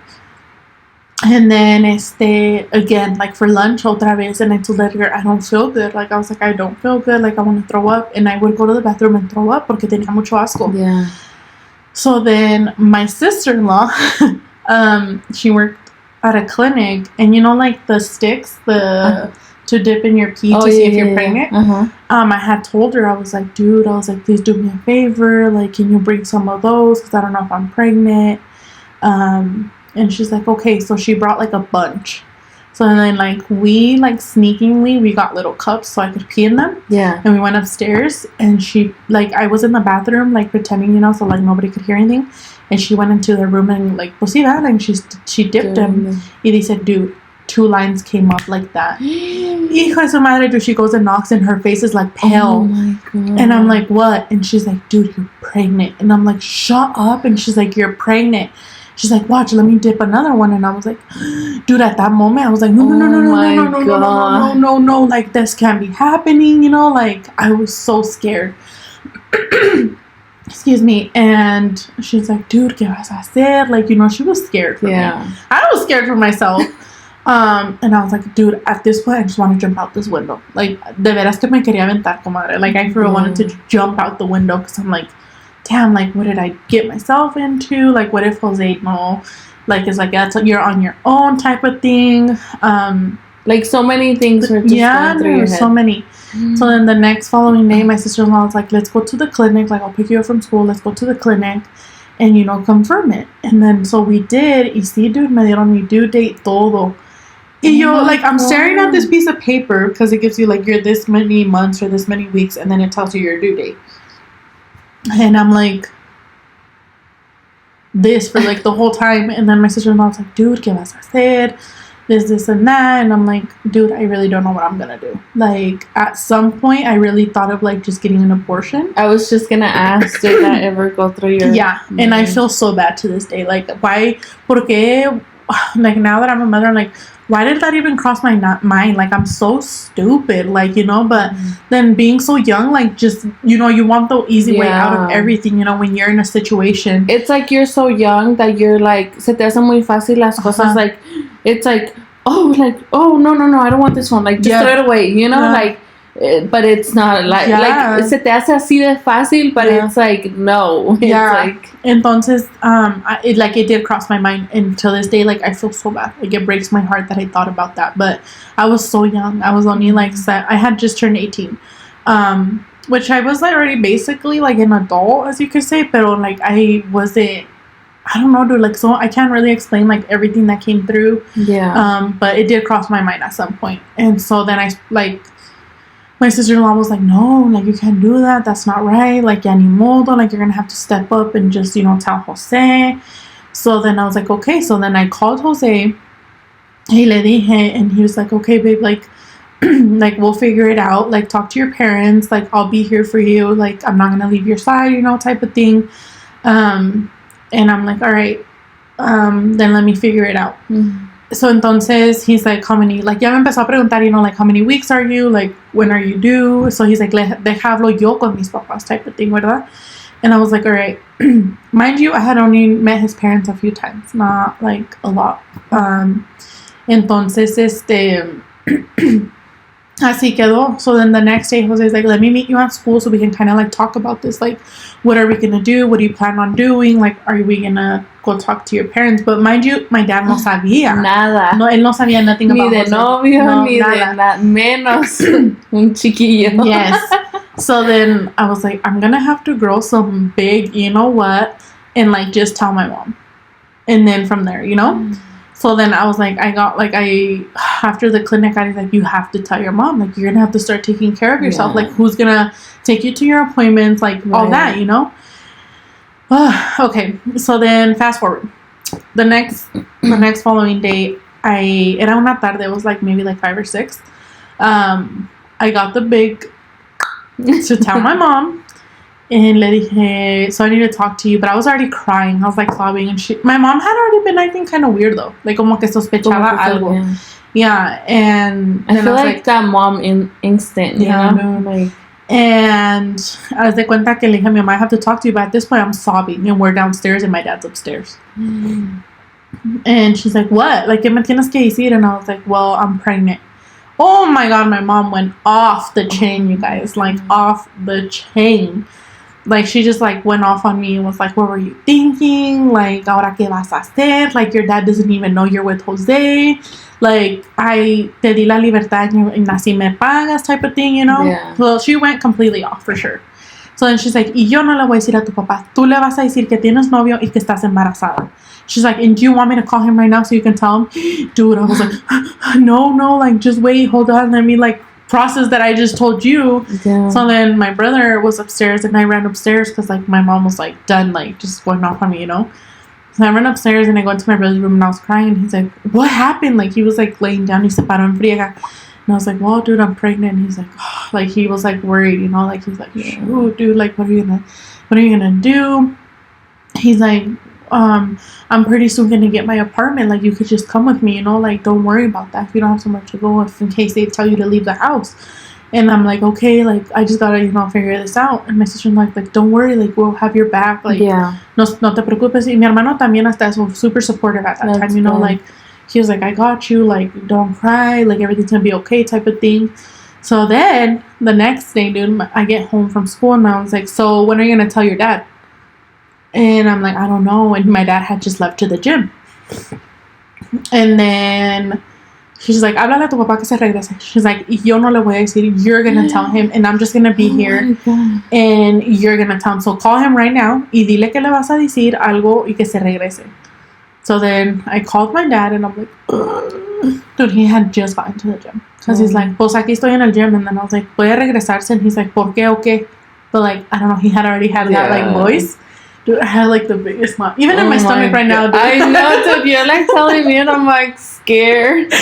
And then, again, like, for lunch, otra vez, and I told Edgar, I don't feel good. Like, I was like, I don't feel good. Like, I want to throw up. And I would go to the bathroom and throw up porque tenía mucho asco. Yeah. So then my sister-in-law, she worked at a clinic. And, you know, like, the sticks, to dip in your pee to see if you're pregnant. Uh-huh. I had told her, I was like, dude, please do me a favor. Like, can you bring some of those? Because I don't know if I'm pregnant. And she's like, okay. So she brought, like, a bunch. So then, like, we, like, sneakingly, we got little cups so I could pee in them. Yeah. And we went upstairs. And she, like, I was in the bathroom, like, pretending, you know, so, like, nobody could hear anything. And she went into the room and, like, pues sí, and she dipped them. And they said, dude, 2 lines came up like that. Hijo de su madre, dude. She goes and knocks and her face is, like, pale. Oh, my God. And I'm like, what? And she's like, dude, you're pregnant. And I'm like, shut up. And she's like, you're pregnant. She's like, watch, let me dip another one. And I was like, dude, at that moment, I was like, no, like, this can't be happening, you know? Like, I was so scared. Excuse me. And she's like, dude, ¿qué vas a hacer? Like, you know, she was scared for me. I was scared for myself. And I was like, dude, at this point, I just want to jump out this window. Like, de veras que me quería aventar, comadre. Like, I for real wanted to jump out the window because I'm like, damn, like, what did I get myself into? Like, what if Jose, no, like, it's like, that's, you're on your own type of thing. Like, so many things were just going through your head. So many. So then the next following day, my sister-in-law was like, let's go to the clinic. Like, I'll pick you up from school. Let's go to the clinic and, you know, confirm it. And then, so we did. Y sí, dude, me dieron mi due date todo. Y yo, like, I'm staring at this piece of paper because it gives you, like, you're this many months or this many weeks, and then it tells you your due date. And I'm like, this for, like, the whole time. And then my sister-in-law was like, dude, ¿qué vas a hacer? This, and that. And I'm like, dude, I really don't know what I'm going to do. Like, at some point, I really thought of, like, just getting an abortion. I was just going to ask, did that ever go through your mind? And I feel so bad to this day. Like, why? Porque, like, now that I'm a mother, I'm like, why did that even cross my mind? Like, I'm so stupid, like, you know, but then being so young, like, just, you know, you want the easy way out of everything, you know, when you're in a situation. It's like you're so young that you're like, se te hace muy fácil las cosas, like, it's like, oh, no, I don't want this one, like, just throw it away, you know, like, but it's not, like, se te hace así de fácil, but it's like, no. It's like... Entonces, it did cross my mind, and to this day, like, I feel so bad. Like, it breaks my heart that I thought about that, but I was so young. I was only, like, I had just turned 18, which I was, like, already basically, like, an adult, as you could say, but, like, I wasn't, I don't know, dude, like, so I can't really explain, like, everything that came through. But it did cross my mind at some point, and so then I, like, my sister-in-law was like, no, like, you can't do that. That's not right. Like, ya ni modo. Like, you're going to have to step up and just, you know, tell Jose. So then I was like, okay. So then I called Jose. Y le dije, and he was like, okay, babe, like, like, we'll figure it out. Like, talk to your parents. Like, I'll be here for you. Like, I'm not going to leave your side, you know, type of thing. And I'm like, all right, then let me figure it out. So entonces he's like, how many, like, ya me empezó a preguntar, you know, like, how many weeks are you, like, when are you due? So he's like, deja hablo yo con mis papás type of thing, ¿verdad? And I was like, all right. Mind you, I had only met his parents a few times, not, like, a lot. Entonces, así quedó. So then the next day, Jose's like, let me meet you at school so we can kind of, like, talk about this. Like, what are we going to do? What do you plan on doing? Like, are we going to go talk to your parents? But mind you, my dad no sabía. Nada. No, él no sabía nothing about Ni de novio, ni de menos un chiquillo. Yes. So then I was like, I'm going to have to grow some big, you know what? And, like, just tell my mom. And then from there, you know? So then I was like, after the clinic, I was like, you have to tell your mom, like, you're going to have to start taking care of yourself. Like, who's going to take you to your appointments, like, all that, you know? Okay, so then fast forward. The next following day, era una tarde, it was like maybe like 5 or 6. I got the big to tell my mom. And le dije, so I need to talk to you. But I was already crying. I was like sobbing. And my mom had already been, I think, kind of weird though. Like, como que sospechaba algo. Yeah. And I feel like that mom instinct, you know? Like, and I was de cuenta que le dije a mi mamá, I have to talk to you. But at this point, I'm sobbing. And we're downstairs and my dad's upstairs. And she's like, what? Like, ¿qué me tienes que decir? And I was like, well, I'm pregnant. Oh my God, my mom went off the chain, you guys. Like, off the chain. Like, she just, like, went off on me and was like, what were you thinking? Like, ahora qué vas a hacer? Like, your dad doesn't even know you're with Jose. Like, I te di la libertad y así me pagas type of thing, you know? Yeah. Well, she went completely off, for sure. So then she's like, y yo no le voy a decir a tu papá. Tú le vas a decir que tienes novio y que estás embarazada. She's like, and do you want me to call him right now so you can tell him? Dude, I was like, no, like, just wait, hold on, let me, like, process that I just told you. Yeah. So then my brother was upstairs and I ran upstairs because, like, my mom was, like, done, like, just going off on me, you know? So I ran upstairs and I go into my brother's room and I was crying and he's like, what happened? Like, he was, like, laying down, he se paró en friega. And I was like, well, dude, I'm pregnant. And he's like, oh, like, he was, like, worried, you know? Like, he's like, shoot, dude, like, what are you gonna do? He's like, I'm pretty soon gonna get my apartment. Like, you could just come with me, you know? Like, don't worry about that. If you don't have somewhere to go, if in case they tell you to leave the house. And I'm like, okay, like, I just gotta, you know, figure this out. And my sister's like, don't worry, like, we'll have your back. Like, no te preocupes. Y mi hermano también hasta super supportive at that time, you know? Like, he was like, I got you. Like, don't cry. Like, everything's gonna be okay type of thing. So then, the next day, dude, I get home from school and I was like, so when are you gonna tell your dad? And I'm like, I don't know. And my dad had just left to the gym. And then she's like, háblale a tu papá que se regrese. She's like, yo no le voy a decir. You're going to tell him. And I'm just going to be here. And you're going to tell him. So call him right now. Y dile que le vas a decir algo y que se regrese. So then I called my dad and I'm like, ugh. Dude, he had just gotten to the gym. Because he's like, pues aquí estoy en el gym. And then I was like, puede regresarse. And he's like, ¿por qué o qué? But like, I don't know. He had already had that like voice. Dude, I had like the biggest smile. Even in my stomach right now, dude. I know, dude. You're like telling me and I'm like scared.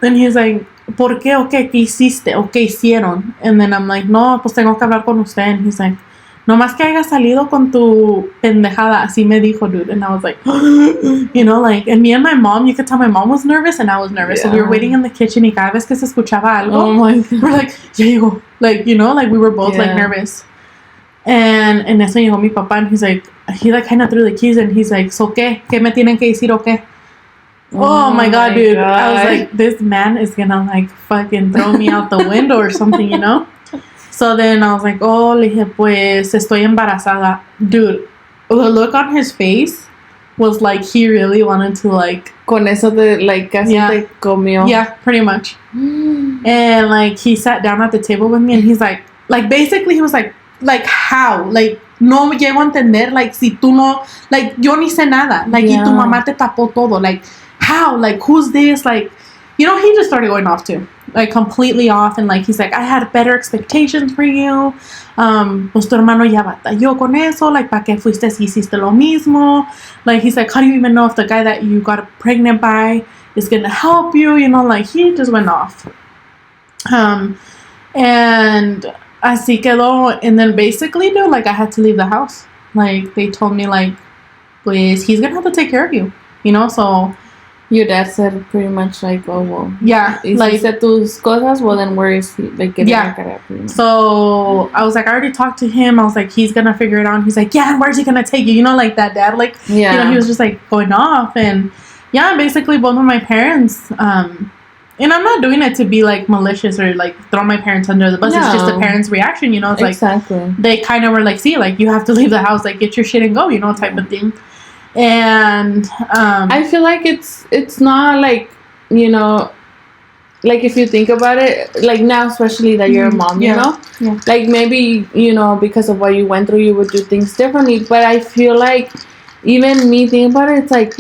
And he's like, ¿por qué o qué? ¿Qué hiciste? ¿O qué hicieron? And then I'm like, no, pues tengo que hablar con usted. And he's like, no más que haya salido con tu pendejada. Así me dijo, dude. And I was like, you know, like, and me and my mom, you could tell my mom was nervous and I was nervous. So we were waiting in the kitchen y cada vez que se escuchaba algo, oh my God, we're like, ya llegó. Like, you know, like we were both like nervous. And en eso llegó mi papá and he's like, he like kind of threw the keys and he's like, so qué? ¿Qué me tienen que decir o qué? Oh my God, dude. I was like, this man is gonna like fucking throw me out the window or something, you know? So then I was like, oh, le dije, pues estoy embarazada. Dude, the look on his face was like he really wanted to like... Con eso de like casi te comió. Yeah, pretty much. And like he sat down at the table with me and he's like basically he was like how? Like, no llego a entender, like, si tú no, like, yo ni sé nada, like, y tu mamá te tapó todo, like, how? Like, who's this? Like, you know, he just started going off too, like, completely off, and like, he's like, I had better expectations for you, pues tu hermano ya batalló con eso, like, ¿para qué fuiste si hiciste lo mismo? Like, he's like, how do you even know if the guy that you got pregnant by is gonna help you? You know, like, he just went off. And así quedó, and then basically, dude, like, I had to leave the house. Like, they told me, like, pues, he's gonna have to take care of you, you know, so... Your dad said pretty much, like, oh, well... Yeah, like... Hiciste tus cosas, well, then where is he? Like, so, I was like, I already talked to him, I was like, he's gonna figure it out, and he's like, yeah, where's he gonna take you? You know, like, that dad, like, you know, he was just, like, going off, and, yeah, basically, both of my parents, and I'm not doing it to be, like, malicious or, like, throw my parents under the bus. No. It's just the parents' reaction, you know? It's like, they kind of were like, see, like, you have to leave the house, like, get your shit and go, you know, type of thing. And, I feel like it's not, like, you know, like, if you think about it, like, now, especially that you're a mom, you know? Yeah. Like, maybe, you know, because of what you went through, you would do things differently. But I feel like even me thinking about it, it's like,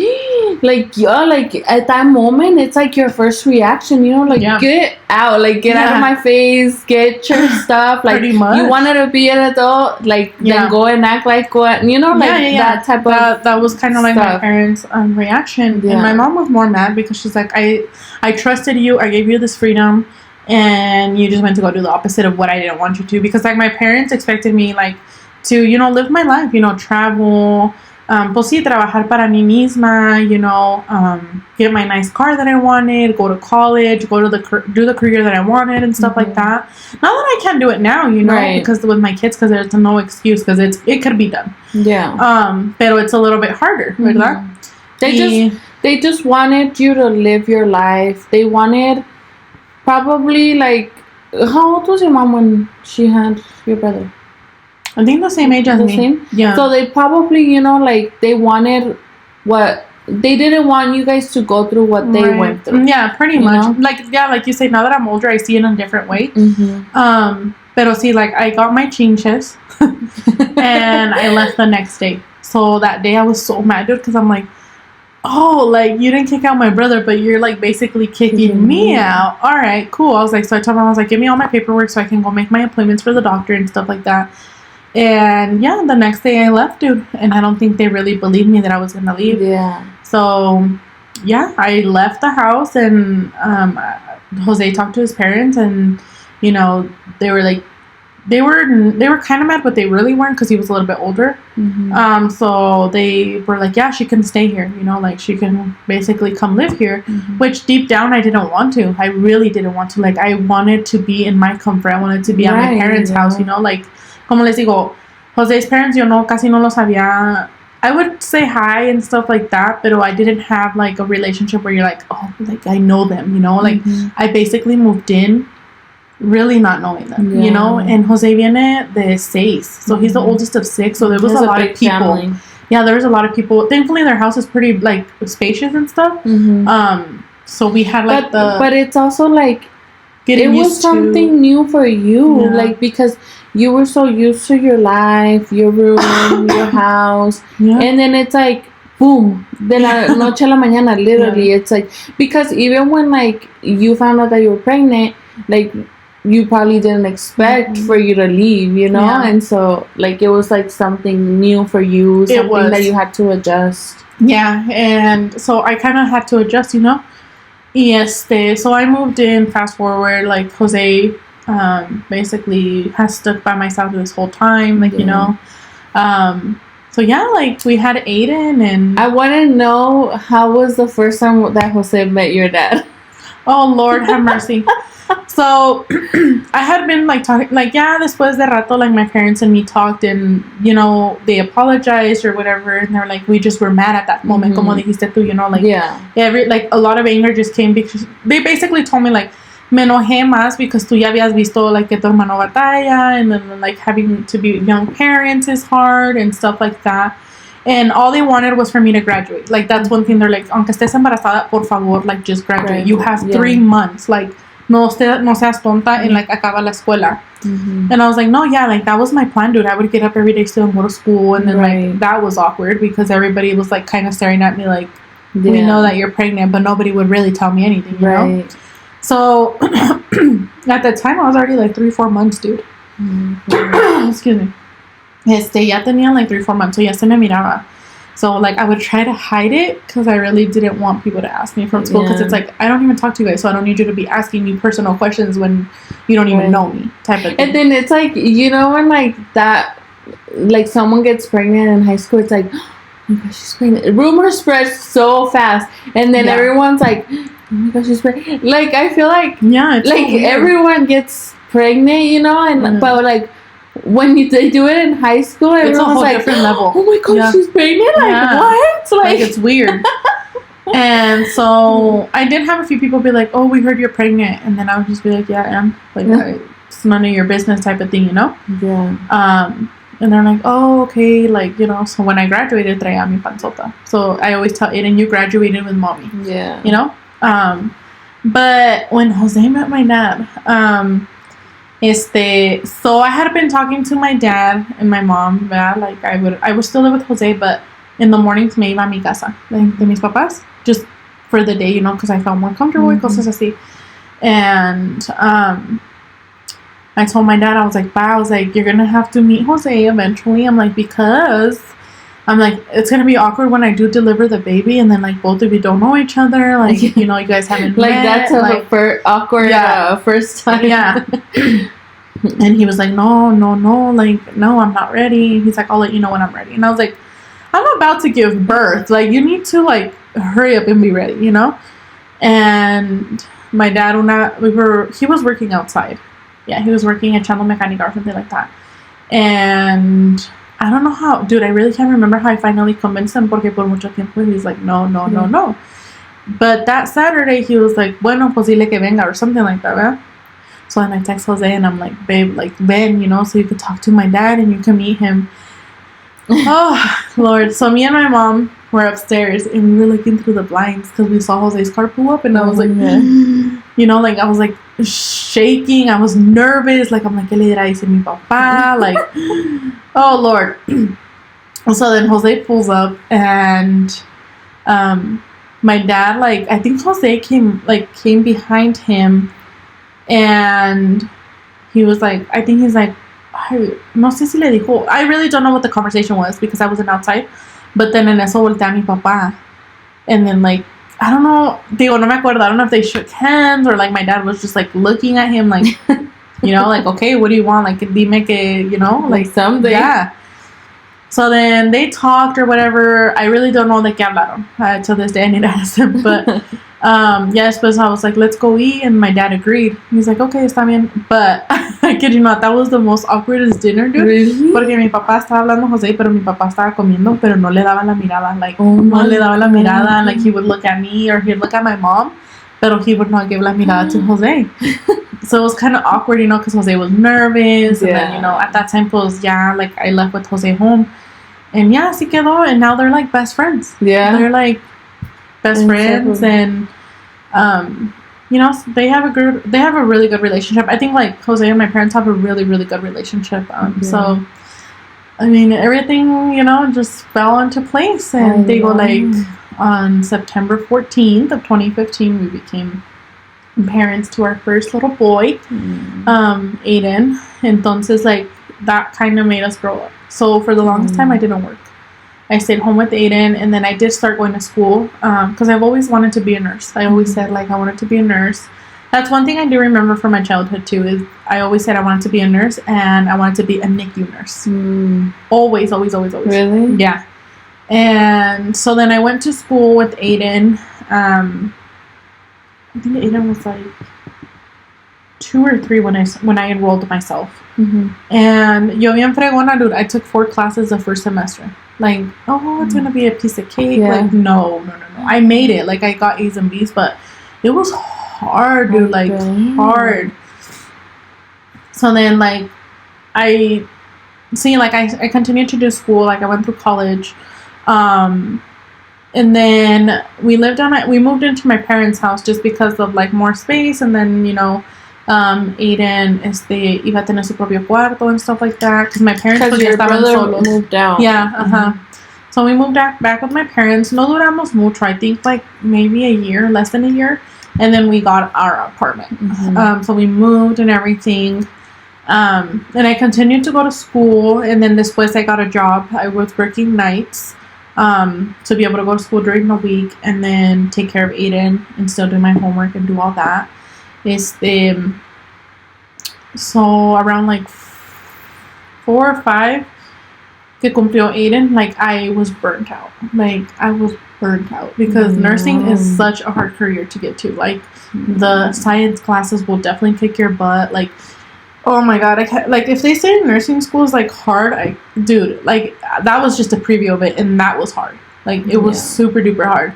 like at that moment, it's like your first reaction, like get out, like get out of my face, get your stuff, like you wanted to be an adult, like then go and act like what, that type of that was kind of like my parents' reaction, and my mom was more mad because she's like, I trusted you, I gave you this freedom, and you just went to go do the opposite of what I didn't want you to, because like my parents expected me like to live my life, travel, pues sí, trabajar para mí misma, get my nice car that I wanted, go to college, do the career that I wanted and stuff like that. Not that I can't do it now, because with my kids, because there's no excuse, because it could be done. Yeah. Pero it's a little bit harder, ¿verdad? They just wanted you to live your life. They wanted probably like, how old was your mom when she had your brother? I think the same age as me. Same? Yeah. So they probably, like they wanted what they didn't want you guys to go through what they went through. Yeah, pretty much. Like you say, now that I'm older, I see it in a different way. Pero see, like I got my chinches and I left the next day. So that day I was so mad, dude, because I'm like, oh, like you didn't kick out my brother, but you're like basically kicking me out. All right, cool. I was like, so I told him, I was like, give me all my paperwork so I can go make my appointments for the doctor and stuff like that. And yeah, the next day I left, dude, and I don't think they really believed me that I was gonna leave. Yeah. So yeah, I left the house, and Jose talked to his parents, and they were like, they were kind of mad, but they really weren't, because he was a little bit older. So they were like, yeah, she can stay here, like she can basically come live here, which deep down I didn't want to. I really didn't want to. Like I wanted to be in my comfort. I wanted to be at my parents' house, like. Como les digo, Jose's parents, casi no los había. I would say hi and stuff like that, but I didn't have like a relationship where you're like, oh, like I know them, like I basically moved in really not knowing them, and Jose viene de 6, so he's the oldest of 6, so there was a lot of people. Family. Yeah, there was a lot of people. Thankfully, their house is pretty like spacious and stuff. So we had like but it's also like it was something new for you, like because you were so used to your life, your room, your house, and then it's like boom, de la noche a la mañana, literally. It's like, because even when like you found out that you were pregnant, like you probably didn't expect for you to leave, and so like it was like something new for you, something that you had to adjust. Yeah, and so I kind of had to adjust, so I moved in. Fast forward, like Jose basically has stuck by my side this whole time, like so yeah, like we had Aiden, and I want to know, how was the first time that Jose met your dad? Oh Lord have mercy. So I had been like talking, like después de rato, like my parents and me talked, and they apologized or whatever, and they're like, we just were mad at that moment, como dijiste tú, like a lot of anger just came, because they basically told me like, me enojé más because tú ya habías visto like que tu hermano batalla, and then like having to be young parents is hard and stuff like that, and all they wanted was for me to graduate. Like that's one thing, they're like, aunque estés embarazada, por favor, like just graduate. You have 3 months, like no seas tonta, and like acaba la escuela. And I was like, no, like that was my plan, dude. I would get up every day still and go to school, and then like that was awkward because everybody was like kind of staring at me like, we know that you're pregnant, but nobody would really tell me anything, you know? So at that time I was already like 3-4 months, dude. Excuse me. Ya tenía like 3-4 months, so ya se me miraba. So like I would try to hide it because I really didn't want people to ask me from school, because it's like, I don't even talk to you guys, so I don't need you to be asking me personal questions when you don't even know me, type of thing. And then it's like, when like that, like someone gets pregnant in high school, it's like, oh my gosh, she's pregnant. Rumors spread so fast, and then everyone's like, oh my gosh, she's pregnant. Like I feel like it's like so everyone gets pregnant, and but like when they do it in high school, it's a whole like, different level. Oh my god, she's pregnant! Like what? Like it's weird. And so I did have a few people be like, "Oh, we heard you're pregnant," and then I would just be like, "Yeah, I am." Like it's none of your business, type of thing, Yeah. And they're like, "Oh, okay," like So when I graduated, traía mi panzota. So I always tell Aiden, "You graduated with mommy." Yeah. But when Jose met my dad, so I had been talking to my dad and my mom, like I would still live with Jose, but in the mornings me iba a mi casa, like, de mis papás, just for the day, you know, because I felt more comfortable y cosas así. And I told my dad, I was like, you're gonna have to meet Jose eventually. I'm like, because I'm like, it's gonna be awkward when I do deliver the baby, and then like both of you don't know each other, like, you know, you guys haven't like met, that's like awkward first time. Yeah. And he was like, no, like, no, I'm not ready. He's like, I'll let you know when I'm ready. And I was like, I'm about to give birth, like, you need to like hurry up and be ready, you know. And my dad, he was working outside. Yeah, he was working at Channel Mechanic or something like that. And I don't know how, dude, I really can't remember how I finally convinced him, porque por mucho tiempo he's like, no. But that Saturday, he was like, bueno, pues dile que venga, or something like that, ¿verdad? So then I text Jose, and I'm like, babe, like, ven, you know, so you could talk to my dad, and you can meet him. Oh, Lord. So me and my mom were upstairs, and we were looking through the blinds, because we saw Jose's car pull up, and I was like, you know, like, I was like shaking, I was nervous, like, I'm like, ¿qué le dirá dice mi papá? Like, oh, Lord. So then Jose pulls up, and my dad, like, I think Jose came behind him, and he was like, I think he's like, no sé si le dijo, I really don't know what the conversation was, because I wasn't outside, but then en eso voltea a mi papá, and then, like, I don't know, digo, no me acuerdo, I don't know if they shook hands, or, like, my dad was just, like, looking at him, like, you know, like, okay, what do you want, like, dime que, you know, like, something. Yeah. So then they talked or whatever. I really don't know de qué hablaron. To this day, I need to ask him. But, yes, but I was like, let's go eat. And my dad agreed. He's like, okay, está bien. But, I kid you not, that was the most awkwardest dinner, dude. Really? Porque mi papá estaba hablando a Jose, pero mi papá estaba comiendo, pero no le daba la mirada. Like, no le daba la mirada. Like, he would look at me or he'd look at my mom, pero he would not give la mirada to Jose. So it was kind of awkward, you know, because Jose was nervous. And then, you know, at that time, pues, yeah, like, I left with Jose home. And yeah, así quedó, and now they're like best friends. Yeah. They're like best friends, and you know, they have a really good relationship. I think like Jose and my parents have a really, really good relationship. So I mean, everything, you know, just fell into place, and they go like on September 14th of 2015, we became parents to our first little boy, Aiden. Entonces, like, that kind of made us grow up. So for the longest time, I didn't work. I stayed home with Aiden, and then I did start going to school because I've always wanted to be a nurse. I always said, like, I wanted to be a nurse. That's one thing I do remember from my childhood, too, is I always said I wanted to be a nurse, and I wanted to be a NICU nurse. Always. Really? Yeah. And so then I went to school with Aiden. I think Aiden was like 2 or 3 when I enrolled myself. And yo bien fregona, dude, I took 4 classes the first semester. Like, it's gonna be a piece of cake. Like, no. I made it. Like, I got A's and B's, but it was hard, dude. Like, hard. So then, like, I continued to do school. Like, I went through college. And then we moved into my parents' house just because of, like, more space. And then, you know, Aiden iba a tener su propio cuarto and stuff like that, because my parents pues your brother moved out. Yeah. So we moved back with my parents. No duramos mucho, I think like maybe a year, less than a year, and then we got our apartment. So we moved and everything, and I continued to go to school, and then después I got a job. I was working nights to be able to go to school during the week and then take care of Aiden and still do my homework and do all that. So around like 4 or 5 que cumplió Aiden, like I was burnt out. Because nursing is such a hard career to get to. Like the science classes will definitely kick your butt. Like, oh my god, I can't, like if they say nursing school is like hard, like that was just a preview of it, and that was hard. Like it was super duper hard.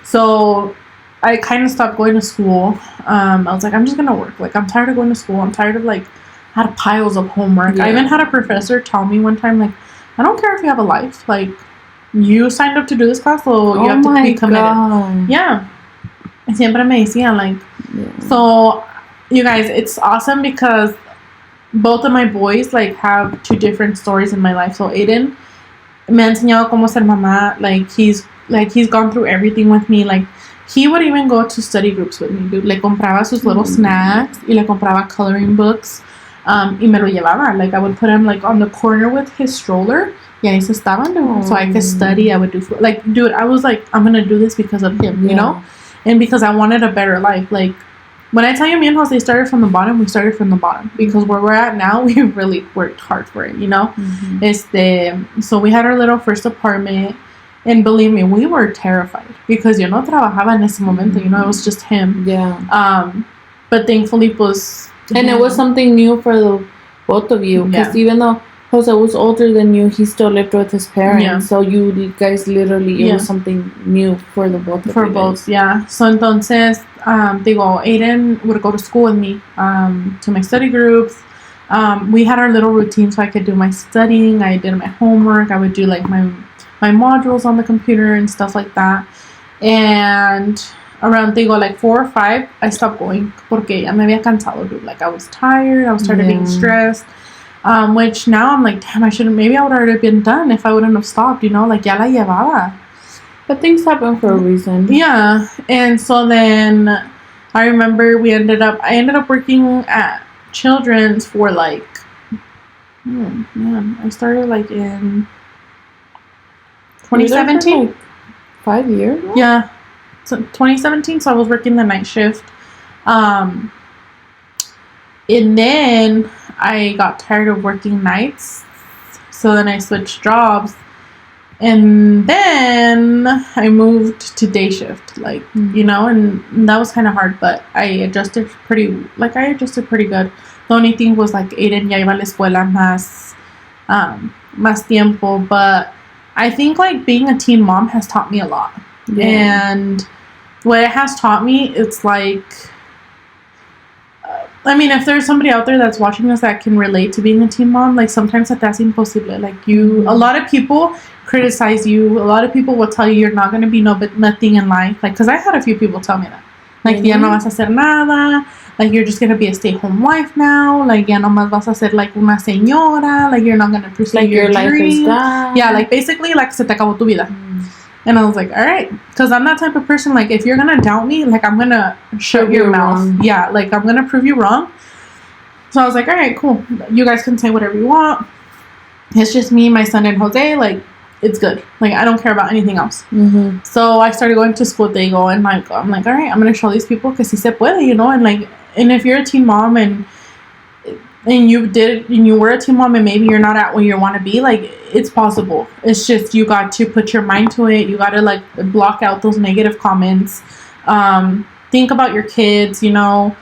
So I kind of stopped going to school. I was like, I'm just gonna work. Like, I'm tired of going to school. I'm tired of, like, I had piles of homework. I even had a professor tell me one time, like, I don't care if you have a life. Like, you signed up to do this class, so you have to be committed. God. Yeah. Siempre me decían, like, so, you guys, it's awesome because both of my boys, like, have 2 different stories in my life. So, Aiden me ha enseñado cómo ser mamá. Like he's gone through everything with me. Like he would even go to study groups with me, dude. Le compraba sus little snacks y le compraba coloring books. Y me lo llevaba. Like I would put him like on the corner with his stroller. Y ahí se estaban, dude. So I could study. I would do like, dude. I was like, I'm gonna do this because of him, you know, and because I wanted a better life. Like when I tell you, me and Jose started from the bottom. We started from the bottom because where we're at now, we really worked hard for it, you know. So we had our little first apartment. And believe me, we were terrified because yo no trabajaba en ese momento, you know, it was just him. Yeah. But thankfully, pues. And it was something new for the both of you. Because even though Jose was older than you, he still lived with his parents. Yeah. So you guys literally, it was something new for the both of you. For both, yeah. So entonces, digo, Aiden would go to school with me to my study groups. We had our little routine so I could do my studying. I did my homework. I would do like my modules on the computer and stuff like that. And around like 4 or 5, I stopped going porque ya me había cansado, dude. Like I was tired. I was tired of being stressed. Which now I'm like, damn, maybe I would have already been done if I wouldn't have stopped, you know, like ya la llevaba. But things happen for a reason. Yeah. And so then I remember I ended up working at Children's for like, I started like in 2017. Like 5 years now? Yeah. So 2017, so I was working the night shift. And then I got tired of working nights. So then I switched jobs. And then I moved to day shift, like, you know, and that was kind of hard, but I adjusted pretty good. The only thing was like Aiden ya iba a la escuela más tiempo, but I think like being a teen mom has taught me a lot. Yeah. And what it has taught me, it's like, I mean, if there's somebody out there that's watching us that can relate to being a teen mom, like sometimes that's imposible. Like a lot of people criticize you. A lot of people will tell you you're not going to be nothing in life. Like, because I had a few people tell me that. Like, ya no vas a hacer nada. Like, you're just going to be a stay-at-home wife now. Like, ya nomás vas a ser like una señora. Like, you're not going to pursue like your life is done. Yeah, like basically like se te acabó tu vida. And I was like, all right. Because I'm that type of person, like, if you're going to doubt me, like, I'm going to shut your mouth. Wrong. Yeah, like, I'm going to prove you wrong. So I was like, all right, cool. You guys can say whatever you want. It's just me, my son, and Jose. Like, it's good. Like, I don't care about anything else. So I started going to school, they go, and like, I'm like, all right, I'm going to show these people que si se puede, you know? And, like, and if you're a teen mom and you were a teen mom and maybe you're not at where you want to be, like, it's possible. It's just you got to put your mind to it. You got to like block out those negative comments. Think about your kids, you know.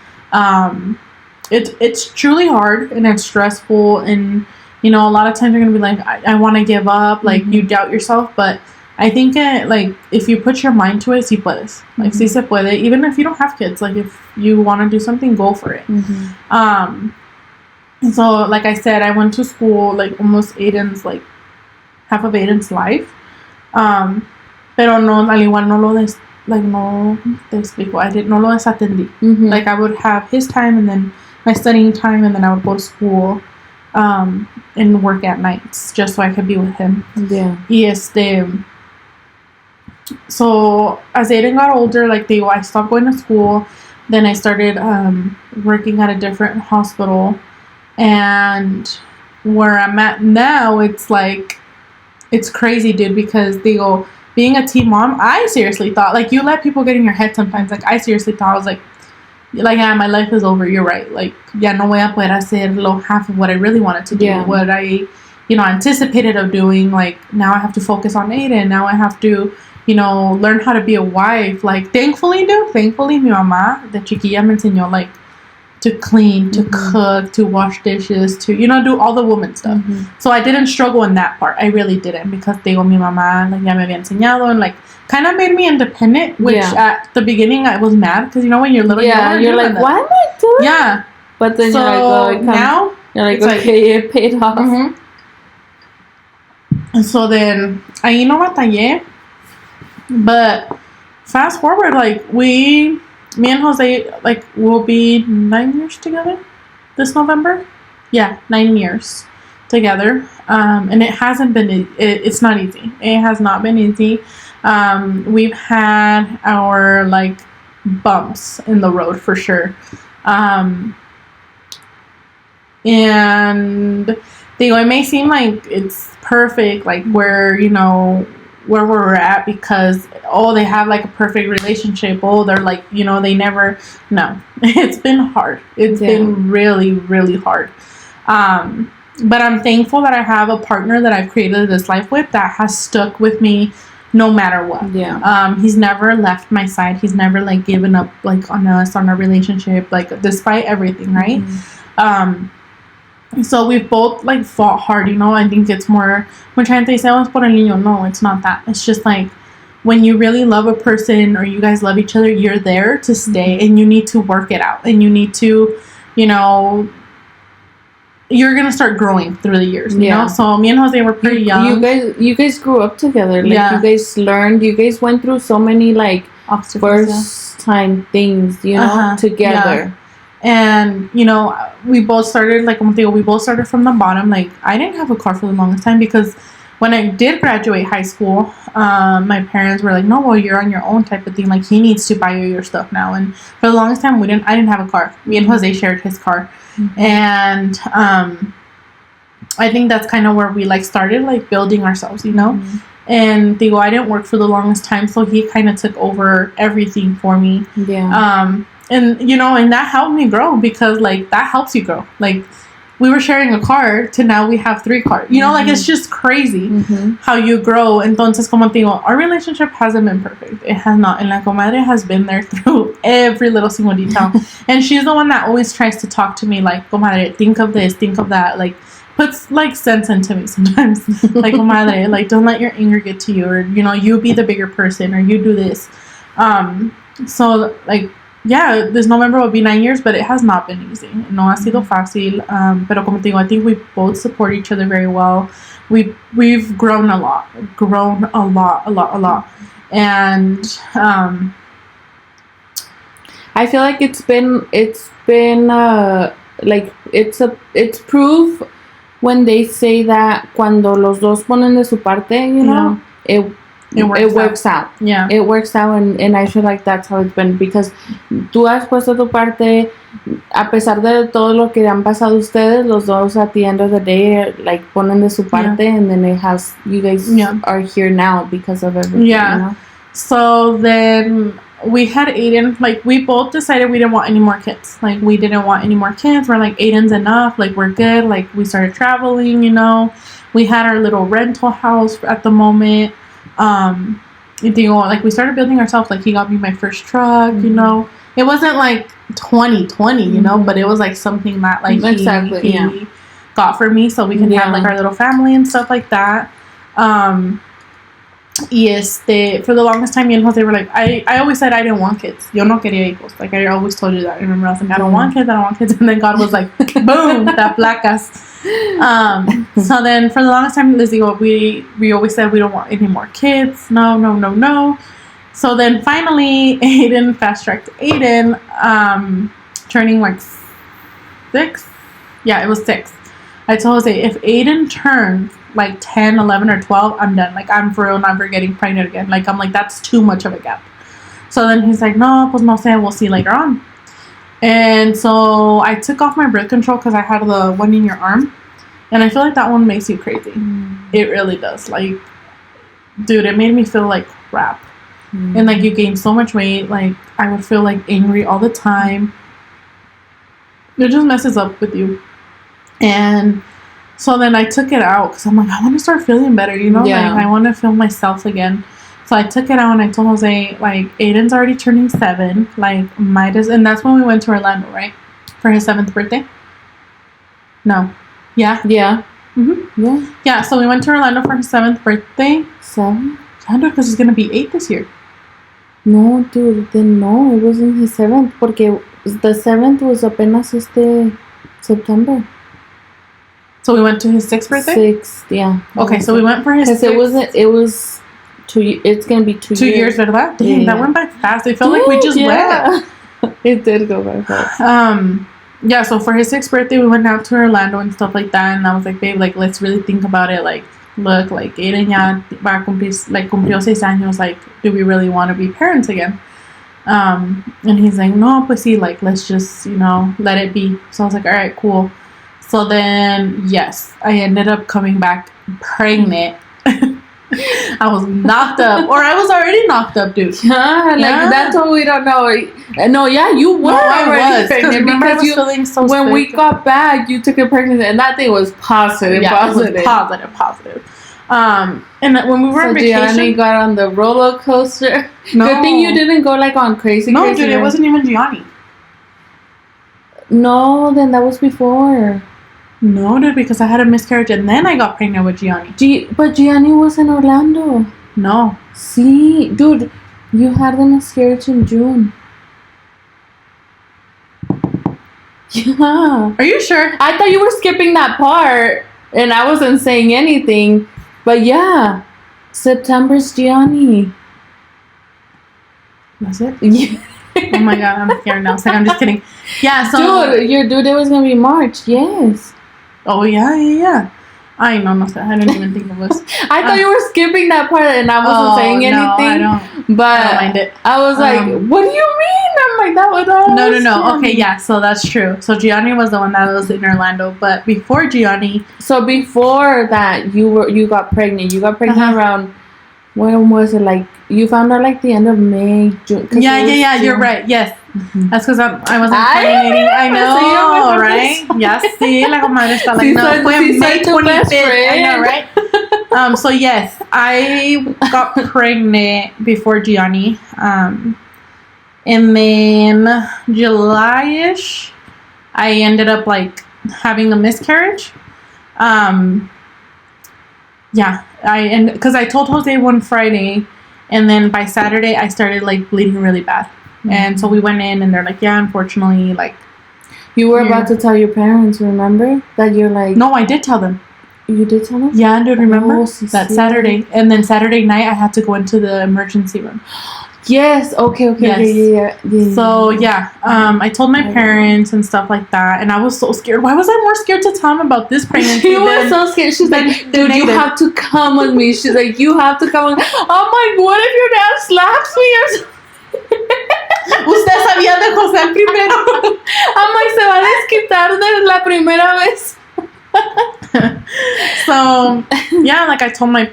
It's truly hard and it's stressful, and you know, a lot of times you're gonna be like, I want to give up, like you doubt yourself, but I think like if you put your mind to it, si puedes. Like si se puede, even if you don't have kids. Like if you want to do something, go for it. So like I said, I went to school like almost Aiden's, like half of Aiden's life. Pero no, al igual no lo no te explico. No lo desatendí. Like I would have his time and then my studying time, and then I would go to school and work at nights just so I could be with him. Yeah. Y so as Aiden got older, like I stopped going to school. Then I started working at a different hospital. And where I'm at now, it's like, it's crazy, dude, because being a teen mom, I seriously thought, like, you let people get in your head sometimes. Like, I seriously thought, I was like, yeah, my life is over. You're right. Like, ya no voy a poder hacerlo half of what I really wanted to do. Yeah. What I, anticipated of doing. Like, now I have to focus on Aiden. Now I have to, learn how to be a wife. Like, thankfully, mi mamá de chiquilla me enseñó, like, to clean, to cook, to wash dishes, to, do all the woman stuff. So I didn't struggle in that part. I really didn't, because mi mamá, like, ya me había enseñado, and, like, kind of made me independent, which at the beginning I was mad, because, when you're little, you're like, why am I doing Yeah. But then so you're like, oh, now, you're like, okay, it paid off. And so then, ahí no batallé, but fast forward, like, me and Jose, like, will be 9 years together this November. Yeah, 9 years together. And it hasn't been, it's not easy. It has not been easy. We've had our like bumps in the road for sure. And it may seem like it's perfect, like where, you know, where we're at because, oh, they have like a perfect relationship. Oh, they're like, you know, they never, no, it's been hard. It's been really, really hard. But I'm thankful that I have a partner that I've created this life with that has stuck with me no matter what. Yeah. He's never left my side. He's never like given up like on us, on our relationship, like despite everything, right? Mm-hmm. So we've both like fought hard, you know. I think it's more, mucha gente dice, oh, es por el niño. No, it's not that. It's just like when you really love a person or you guys love each other, you're there to stay and you need to work it out and you need to, you know, you're gonna start growing through the years, you know. So me and Jose were pretty young. You guys grew up together. Like you guys learned. You guys went through so many like first time things, you know, together. Yeah. And you know, we both started like we both started from the bottom. Like I didn't have a car for the longest time because when I did graduate high school, my parents were like, "No, well, you're on your own," type of thing. Like he needs to buy you your stuff now. And for the longest time, I didn't have a car. Me and Jose shared his car. Mm-hmm. And I think that's kind of where we like started like building ourselves, you know. Mm-hmm. And I didn't work for the longest time, so he kind of took over everything for me. Yeah. And you know, and that helped me grow because like that helps you grow. Like we were sharing a car to now we have 3 cars. You know, mm-hmm. like it's just crazy how you grow. Entonces, como te digo, our relationship hasn't been perfect. It has not. And la comadre has been there through every little single detail. And she's the one that always tries to talk to me like, comadre, think of this, think of that. Like puts like sense into me sometimes. Like, comadre, like don't let your anger get to you, or you know, you be the bigger person, or you do this. So like, yeah, this November will be 9 years, but it has not been easy. No ha sido fácil. Pero como te digo, I think we both support each other very well. We've grown a lot. And I feel like it's been like it's proof when they say that cuando los dos ponen de su parte, you know, it works out. Yeah. It works out, and I feel like that's how it's been, because tú has puesto tu parte, a pesar de todo lo que han pasado ustedes, los dos at the end of the day, like, ponen de su parte, and then you guys are here now because of everything. Yeah. You know? So then we had Aiden, like, we both decided we didn't want any more kids. Like, we didn't want any more kids. We're like, Aiden's enough. Like, we're good. Like, we started traveling, you know. We had our little rental house at the moment. Like we started building ourselves. Like he got me my first truck, you know. It wasn't like 2020, you know, but it was like something that like he got for me, so we can have like our little family and stuff like that. For the longest time, me and Jose were like, I always said I didn't want kids. Yo no quería hijos. Like I always told you that. I remember I was like, I don't want kids. And then God was like, boom, that placas. So then for the longest time, les digo, we always said we don't want any more kids. No. So then finally, Aiden fast-tracked Aiden, turning like 6. Yeah, it was 6. I told Jose, if Aiden turns like 10, 11, or 12, I'm done. Like, I'm for real never getting pregnant again. Like, I'm like, that's too much of a gap. So then he's like, no, pues no sé, we'll see later on. And so I took off my birth control because I had the one in your arm. And I feel like that one makes you crazy. It really does. Like, dude, it made me feel like crap. And, like, you gain so much weight. Like, I would feel, like, angry all the time. It just messes up with you. And so then I took it out because I'm like, I want to start feeling better, you know? Yeah. Like, I want to feel myself again. So I took it out and I told Jose, like, Aiden's already turning 7. Like, and that's when we went to Orlando, right? For his 7th birthday? No. Yeah? Yeah. Mm-hmm. Yeah. Yeah, so we went to Orlando for his 7th birthday. 7? I know, because he's going to be 8 this year. No, dude, then no, it wasn't his 7th, porque the 7th was apenas September. So we went to his 6th birthday? 6th, yeah. Okay, so we went for his 6th. It was 2, it's going to be 2 years. 2 years, ¿verdad? Dang, that went by fast. It felt like we just went. It did go by fast. yeah, so for his 6th birthday, we went out to Orlando and stuff like that. And I was like, babe, like, let's really think about it. Like, look, like, Aiden ya va a cumplir, like, cumplió 6 años. Like, do we really want to be parents again? And he's like, no, pues sí, like, let's just, you know, let it be. So I was like, all right, cool. So then, yes, I ended up coming back pregnant. I was knocked up, or I was already knocked up, dude. Yeah, like that's what we don't know. No, yeah, you were already pregnant because you feeling so when sick. We got back, you took a pregnancy, and that thing was positive. Yeah, positive. It was positive. And when we were on vacation, Gianni got on the roller coaster. No. Good thing you didn't go like on crazy. No, dude, it wasn't even Gianni. No, then that was before. No, dude, because I had a miscarriage and then I got pregnant with Gianni. But Gianni was in Orlando. No. See, dude, you had the miscarriage in June. Yeah. Are you sure? I thought you were skipping that part and I wasn't saying anything. But yeah, September's Gianni. Was it? Yeah. Oh my god, I'm scared now. It's like, I'm just kidding. Yeah, so... Dude, your due date was going to be March. Yes. Oh, yeah. I know, I didn't even think of this. I thought you were skipping that part and I wasn't saying anything. I don't. But I don't mind it. I was like, what do you mean? I'm like, that was all. No. Okay, yeah, so that's true. So Gianni was the one that was in Orlando, but before Gianni... So before that, you got pregnant. You got pregnant around... When was it? Like, you found out like the end of May, June. Yeah, you're right. Yes. Mm-hmm. That's because I wasn't planning. I know, right? Yes, sí, la comadre está like, no, fue May 25th. I know, right? So yes, I got pregnant before Gianni. And then July-ish, I ended up like having a miscarriage. Yeah, because I told Jose one Friday, and then by Saturday I started like bleeding really bad, and so we went in, and they're like, yeah, unfortunately, like, you were about to tell your parents, remember that you're like? No, I did tell them. You did tell them? Yeah, dude, remember that Saturday, and then Saturday night I had to go into the emergency room. Yes. Okay. Yes. Yeah. So yeah, I told my parents and stuff like that, and I was so scared. Why was I more scared to tell them about this pregnancy? She was so scared. She's like, dude, you have to come with me. She's like, you have to come with me. I'm like, what if your dad slaps me or something? Usted sabía de José primero. I'm like, se va a desquitar de la primera vez. So yeah, like I told my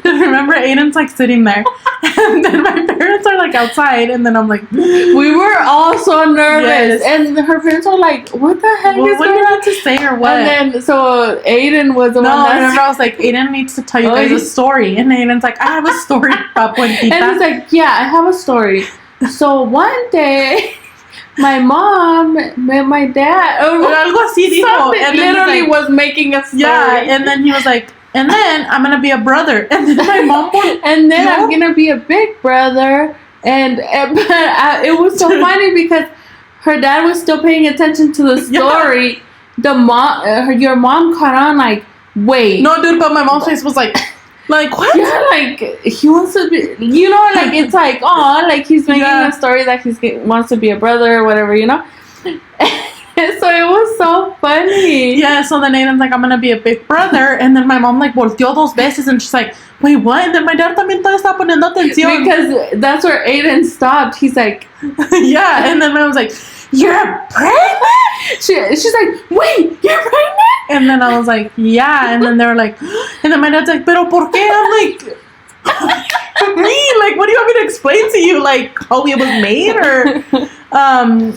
remember Aiden's like sitting there and then my parents are like outside, and then I'm like, we were all so nervous, and her parents are like, what the heck is going on to say or what? And then so Aiden was the one I remember I was like, Aiden needs to tell you guys a story, and Aiden's like, I have a story. And he's like, yeah, I have a story. So one day my mom met my dad. Algo así dijo. And literally like, was making a story. Yeah, and then he was like, and then I'm gonna be a brother. And then my mom and then I'm gonna be a big brother. And but it was so funny because her dad was still paying attention to the story. Yeah. The mom, your mom caught on like, wait. No, dude, but my mom's face was like what? Yeah, like he wants to be, you know, like it's like, oh, like he's making a story that he wants to be a brother or whatever, you know. So it was so funny. Yeah, so then Aiden's like, I'm gonna be a big brother, and then my mom like volteó dos veces, and she's like, wait, what? And then my dad también está poniendo atención because that's where Aiden stopped. He's like, yeah, and then I was like, you're pregnant? She's like, wait, you're pregnant? And then I was like, yeah. And then they were like, and then my dad's like, pero por qué? I'm like, me? Like, what do you want me to explain to you? Like, how it was made? Or,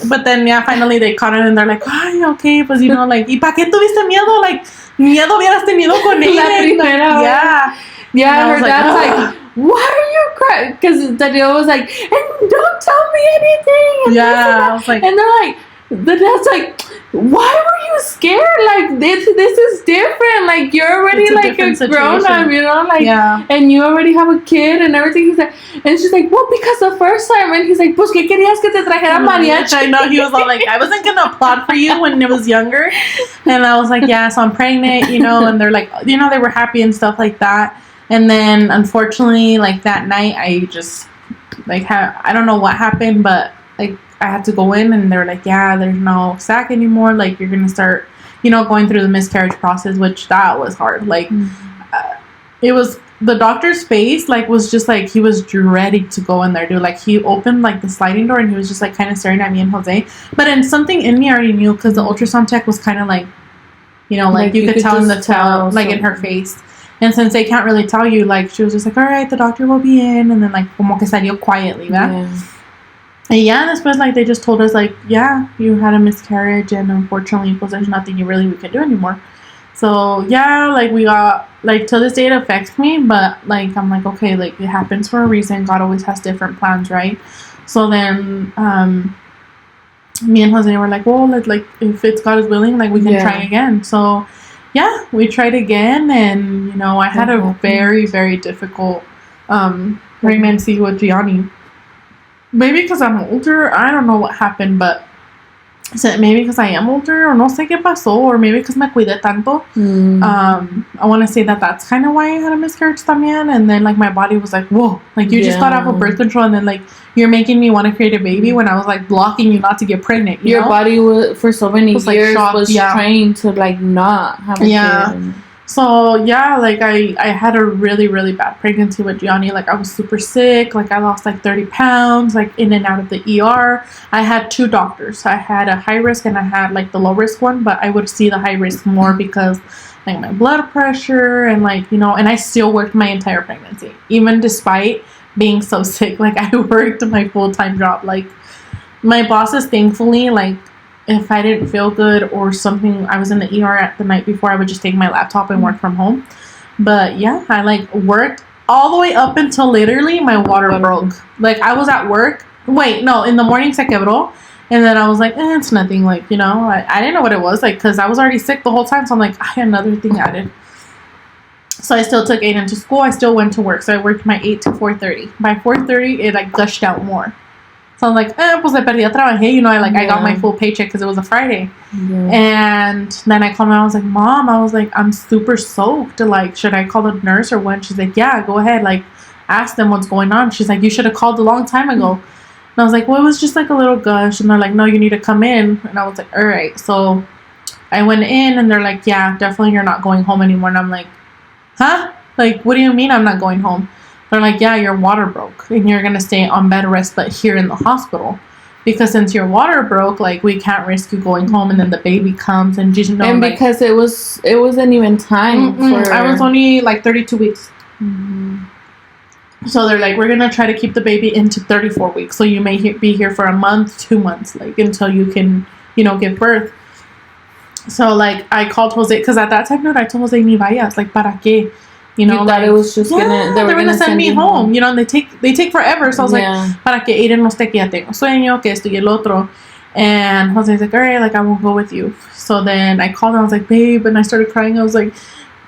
but then, yeah, finally they caught it, and they're like, ay, okay, pues, you know, like, ¿y pa' qué tuviste miedo? Like, miedo hubieras tenido con él. Yeah. Yeah, her dad's like, why are you crying? Because Danielle was like, and don't tell me anything. Yeah, I was like, and they're like, the dad's like, why were you scared? Like, this is different. Like, you're already like a grown up, you know, like, yeah. And you already have a kid and everything. He's like, and she's like, well, because the first time, and he's like, pues qué querías que te trajera mariachi? I know, he was all like, I wasn't gonna applaud for you when I was younger, and I was like, yeah, so I'm pregnant, you know, and they're like, you know, they were happy and stuff like that. And then unfortunately, like that night, I just like I don't know what happened, but like I had to go in and they're like, yeah, there's no sac anymore. Like, you're going to start, going through the miscarriage process, which that was hard. Like, it was, the doctor's face, like, was just like, he was dreading to go in there, dude. Like, he opened, like, the sliding door and he was just, like, kind of staring at me and Jose. But then something in me already knew, because the ultrasound tech was kind of like, like you could tell in the tell, like, in her face. And since they can't really tell you, like, she was just like, all right, the doctor will be in. And then, like, como que salió quietly, ¿verdad? Yeah. And después, like, they just told us, like, yeah, you had a miscarriage. And unfortunately, pues, there's nothing we could do anymore. So, yeah, like, we got, like, till this day it affects me. But, like, I'm like, okay, like, it happens for a reason. God always has different plans, right? So then, me and Jose were like, well, like, if it's God is willing, like, we can try again. So, yeah, we tried again, and, I had a very, very difficult pregnancy with Gianni. Maybe because I'm older, I don't know what happened, but maybe because I am older, or no sé qué pasó, or maybe because me cuidé tanto. I want to say that that's kind of why I had a miscarriage también, and then, like, my body was like, whoa, like, you just got off of birth control, and then, like, you're making me want to create a baby when I was, like, blocking you not to get pregnant, Your body was, for so many years, like, shocked, was trained to, like, not have a kid. So, yeah, like, I had a really, really bad pregnancy with Gianni. Like, I was super sick. Like, I lost, like, 30 pounds, like, in and out of the ER. I had 2 doctors. I had a high risk and I had, like, the low risk one. But I would see the high risk more because, like, my blood pressure and, like, and I still worked my entire pregnancy. Even despite being so sick. Like, I worked my full-time job. Like, my bosses, thankfully, like, if I didn't feel good or something, I was in the ER at the night before, I would just take my laptop and work from home. But yeah, I, like, worked all the way up until literally my water broke. Like, I was at work. Wait, no, in the morning se quebró. And then I was like, it's nothing. Like, I didn't know what it was. Like, because I was already sick the whole time. So I'm like, I had another thing added. So I still took Aiden to school. I still went to work. So I worked my 8 to 4:30. By 4:30, it, like, gushed out more. So I'm like, pues le perdí a trabajé, I got my full paycheck because it was a Friday. And then I called my mom, I was like, Mom, I'm super soaked. Like, should I call the nurse or what? She's like, yeah, go ahead. Like, ask them what's going on. She's like, you should have called a long time ago. And I was like, well, it was just like a little gush. And they're like, no, you need to come in. And I was like, all right. So I went in and they're like, yeah, definitely you're not going home anymore. And I'm like, huh? Like, what do you mean I'm not going home? They're like, yeah, your water broke and you're going to stay on bed rest, but here in the hospital. Because since your water broke, like, we can't risk you going home and then the baby comes and just and like, because it wasn't even time for... I was only, like, 32 weeks. So they're like, we're going to try to keep the baby into 34 weeks. So you may be here for a month, 2 months, like, until you can, give birth. So, like, I called Jose, because at that time, I told Jose, ni vayas, like, ¿para qué? You thought it was just they were gonna send me home. And they take forever. So I was like, para que Aiden no esté, que ya tengo sueño, que esto y el otro. And Jose's like, all right, like, I won't go with you. So then I called him. I was like, babe, and I started crying. I was like,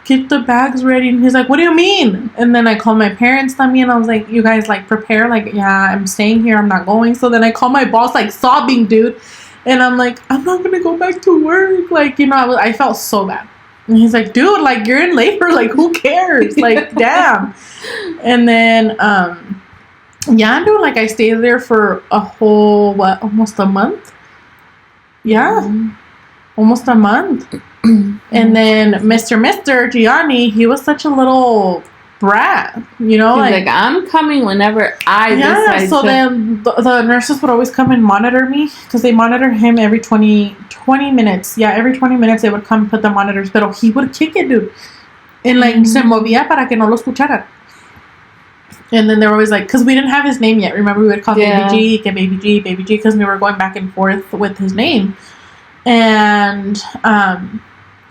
get the bags ready. And he's like, what do you mean? And then I called my parents también. I was like, you guys, like, prepare. Like, yeah, I'm staying here. I'm not going. So then I called my boss, like, sobbing, dude. And I'm like, I'm not gonna go back to work. Like, I felt so bad. And he's like, dude, like, you're in labor. Like, who cares? Like, damn. And then, dude, like, I stayed there for a whole, almost a month? Yeah. Almost a month. And then Mr. Gianni, he was such a little brat, He's like, I'm coming whenever I decide so then the nurses would always come and monitor me, because they monitor him every 20 minutes. Yeah, every 20 minutes they would come put the monitors, pero he would kick it, dude. And, like, se movía para que no lo escucharan. And then they were always like, because we didn't have his name yet. Remember, we would call Baby G, because we were going back and forth with his name. And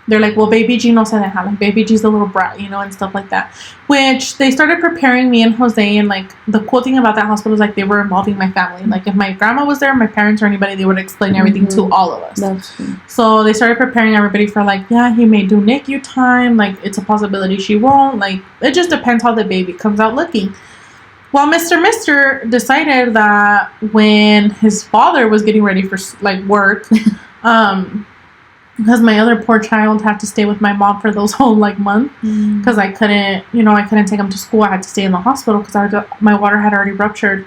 they're like, well, Baby G no se deja. Like, Baby G's a little brat, and stuff like that. Which they started preparing me and Jose. And, like, the cool thing about that hospital is, like, they were involving my family. Like, if my grandma was there, my parents or anybody, they would explain everything to all of us. That's true. So they started preparing everybody for, like, yeah, he may do NICU time. Like, it's a possibility she won't. Like, it just depends how the baby comes out looking. Well, Mr. decided that when his father was getting ready for, like, work, because my other poor child had to stay with my mom for those whole, like, month, because I couldn't take him to school. I had to stay in the hospital because my water had already ruptured.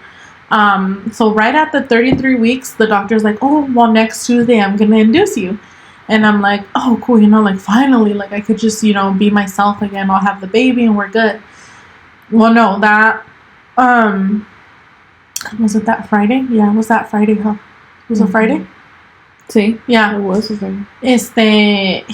So right at the 33 weeks, the doctor's like, oh, well, next Tuesday, I'm going to induce you. And I'm like, oh, cool, like, finally, like, I could just, be myself again. I'll have the baby and we're good. Well, no, that, was it that Friday? Yeah, it was that Friday, huh? Was it Friday? Sí. Yeah. It was a Friday.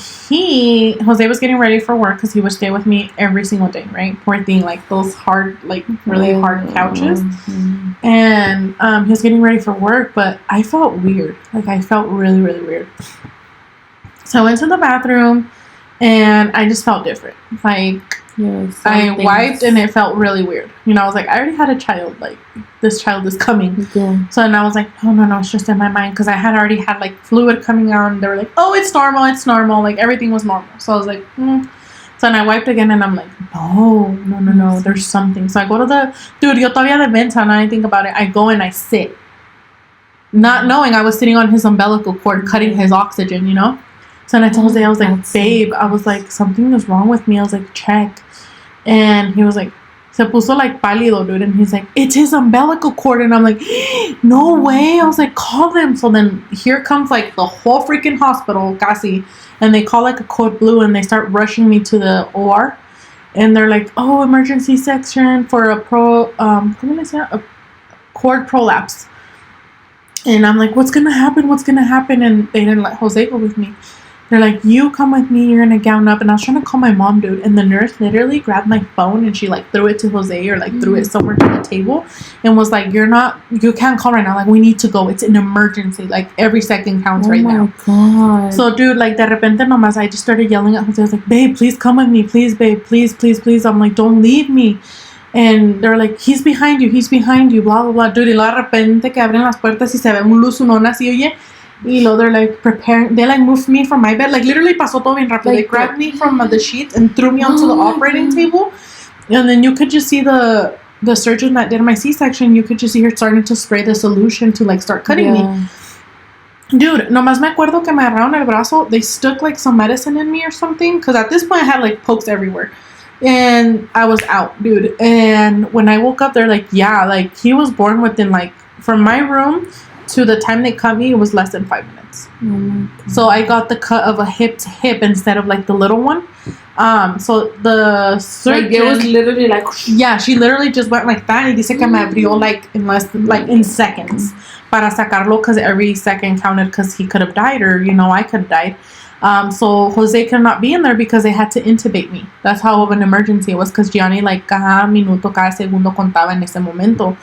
Jose was getting ready for work because he would stay with me every single day, right? Poor thing, like, those hard, like, really hard couches. Mm-hmm. And, he was getting ready for work, but I felt weird. Like, I felt really, really weird. So I went to the bathroom, and I just felt different. Like, I wiped, and it felt really weird. I was like, I already had a child. Like, this child is coming. Yeah. So then I was like, no, it's just in my mind. Because I had already had, like, fluid coming out, and they were like, oh, it's normal. Like, everything was normal. So I was like, So then I wiped again, and I'm like, no, there's something. So I go to dude, yo todavía de venta, now I think about it. I go and I sit. Not knowing I was sitting on his umbilical cord, cutting his oxygen, So then I told Jose, I was like, babe, I was like, something is wrong with me. I was like, check. And he was like, se puso like pálido, dude. And he's like, it's his umbilical cord. And I'm like, no way. I was like, call them. So then here comes like the whole freaking hospital, casi. And they call like a code blue and they start rushing me to the OR. And they're like, oh, emergency section for a cord prolapse. And I'm like, what's going to happen? And they didn't let Jose go with me. They're like, you come with me, you're going to gown up. And I was trying to call my mom, dude. And the nurse literally grabbed my phone and she like threw it to Jose or like threw it somewhere to the table and was like, you can't call right now. Like, we need to go. It's an emergency. Like, every second counts right now. Oh my God. So, dude, like, de repente nomás, I just started yelling at Jose. I was like, babe, please come with me. Please, babe. Please. I'm like, don't leave me. And they're like, he's behind you, blah, blah, blah. Dude, y luego de repente que abren las puertas y se ve un luz, un así, oye. Y luego they're like preparing, they like moved me from my bed. Like, literally pasó todo bien rápido. Like, they grabbed me from the sheets and threw me onto the operating table. And then you could just see the surgeon that did my C-section, you could just see her starting to spray the solution to like start cutting me. Dude, nomás me acuerdo que me agarraron el brazo. They stuck like some medicine in me or something. Because at this point I had like pokes everywhere. And I was out, dude. And when I woke up, they're like, yeah, like he was born within like, from my room to the time they cut me, it was less than 5 minutes. So I got the cut of a hip to hip instead of like the little one. So the surgeon, like, it was literally like, yeah, she literally just went like that. Y dice que me abrió like in seconds para sacarlo, because every second counted, because he could have died, or I could have died. So Jose could not be in there because they had to intubate me. That's how of an emergency it was, because Gianni like cada minuto, cada segundo contaba en ese momento.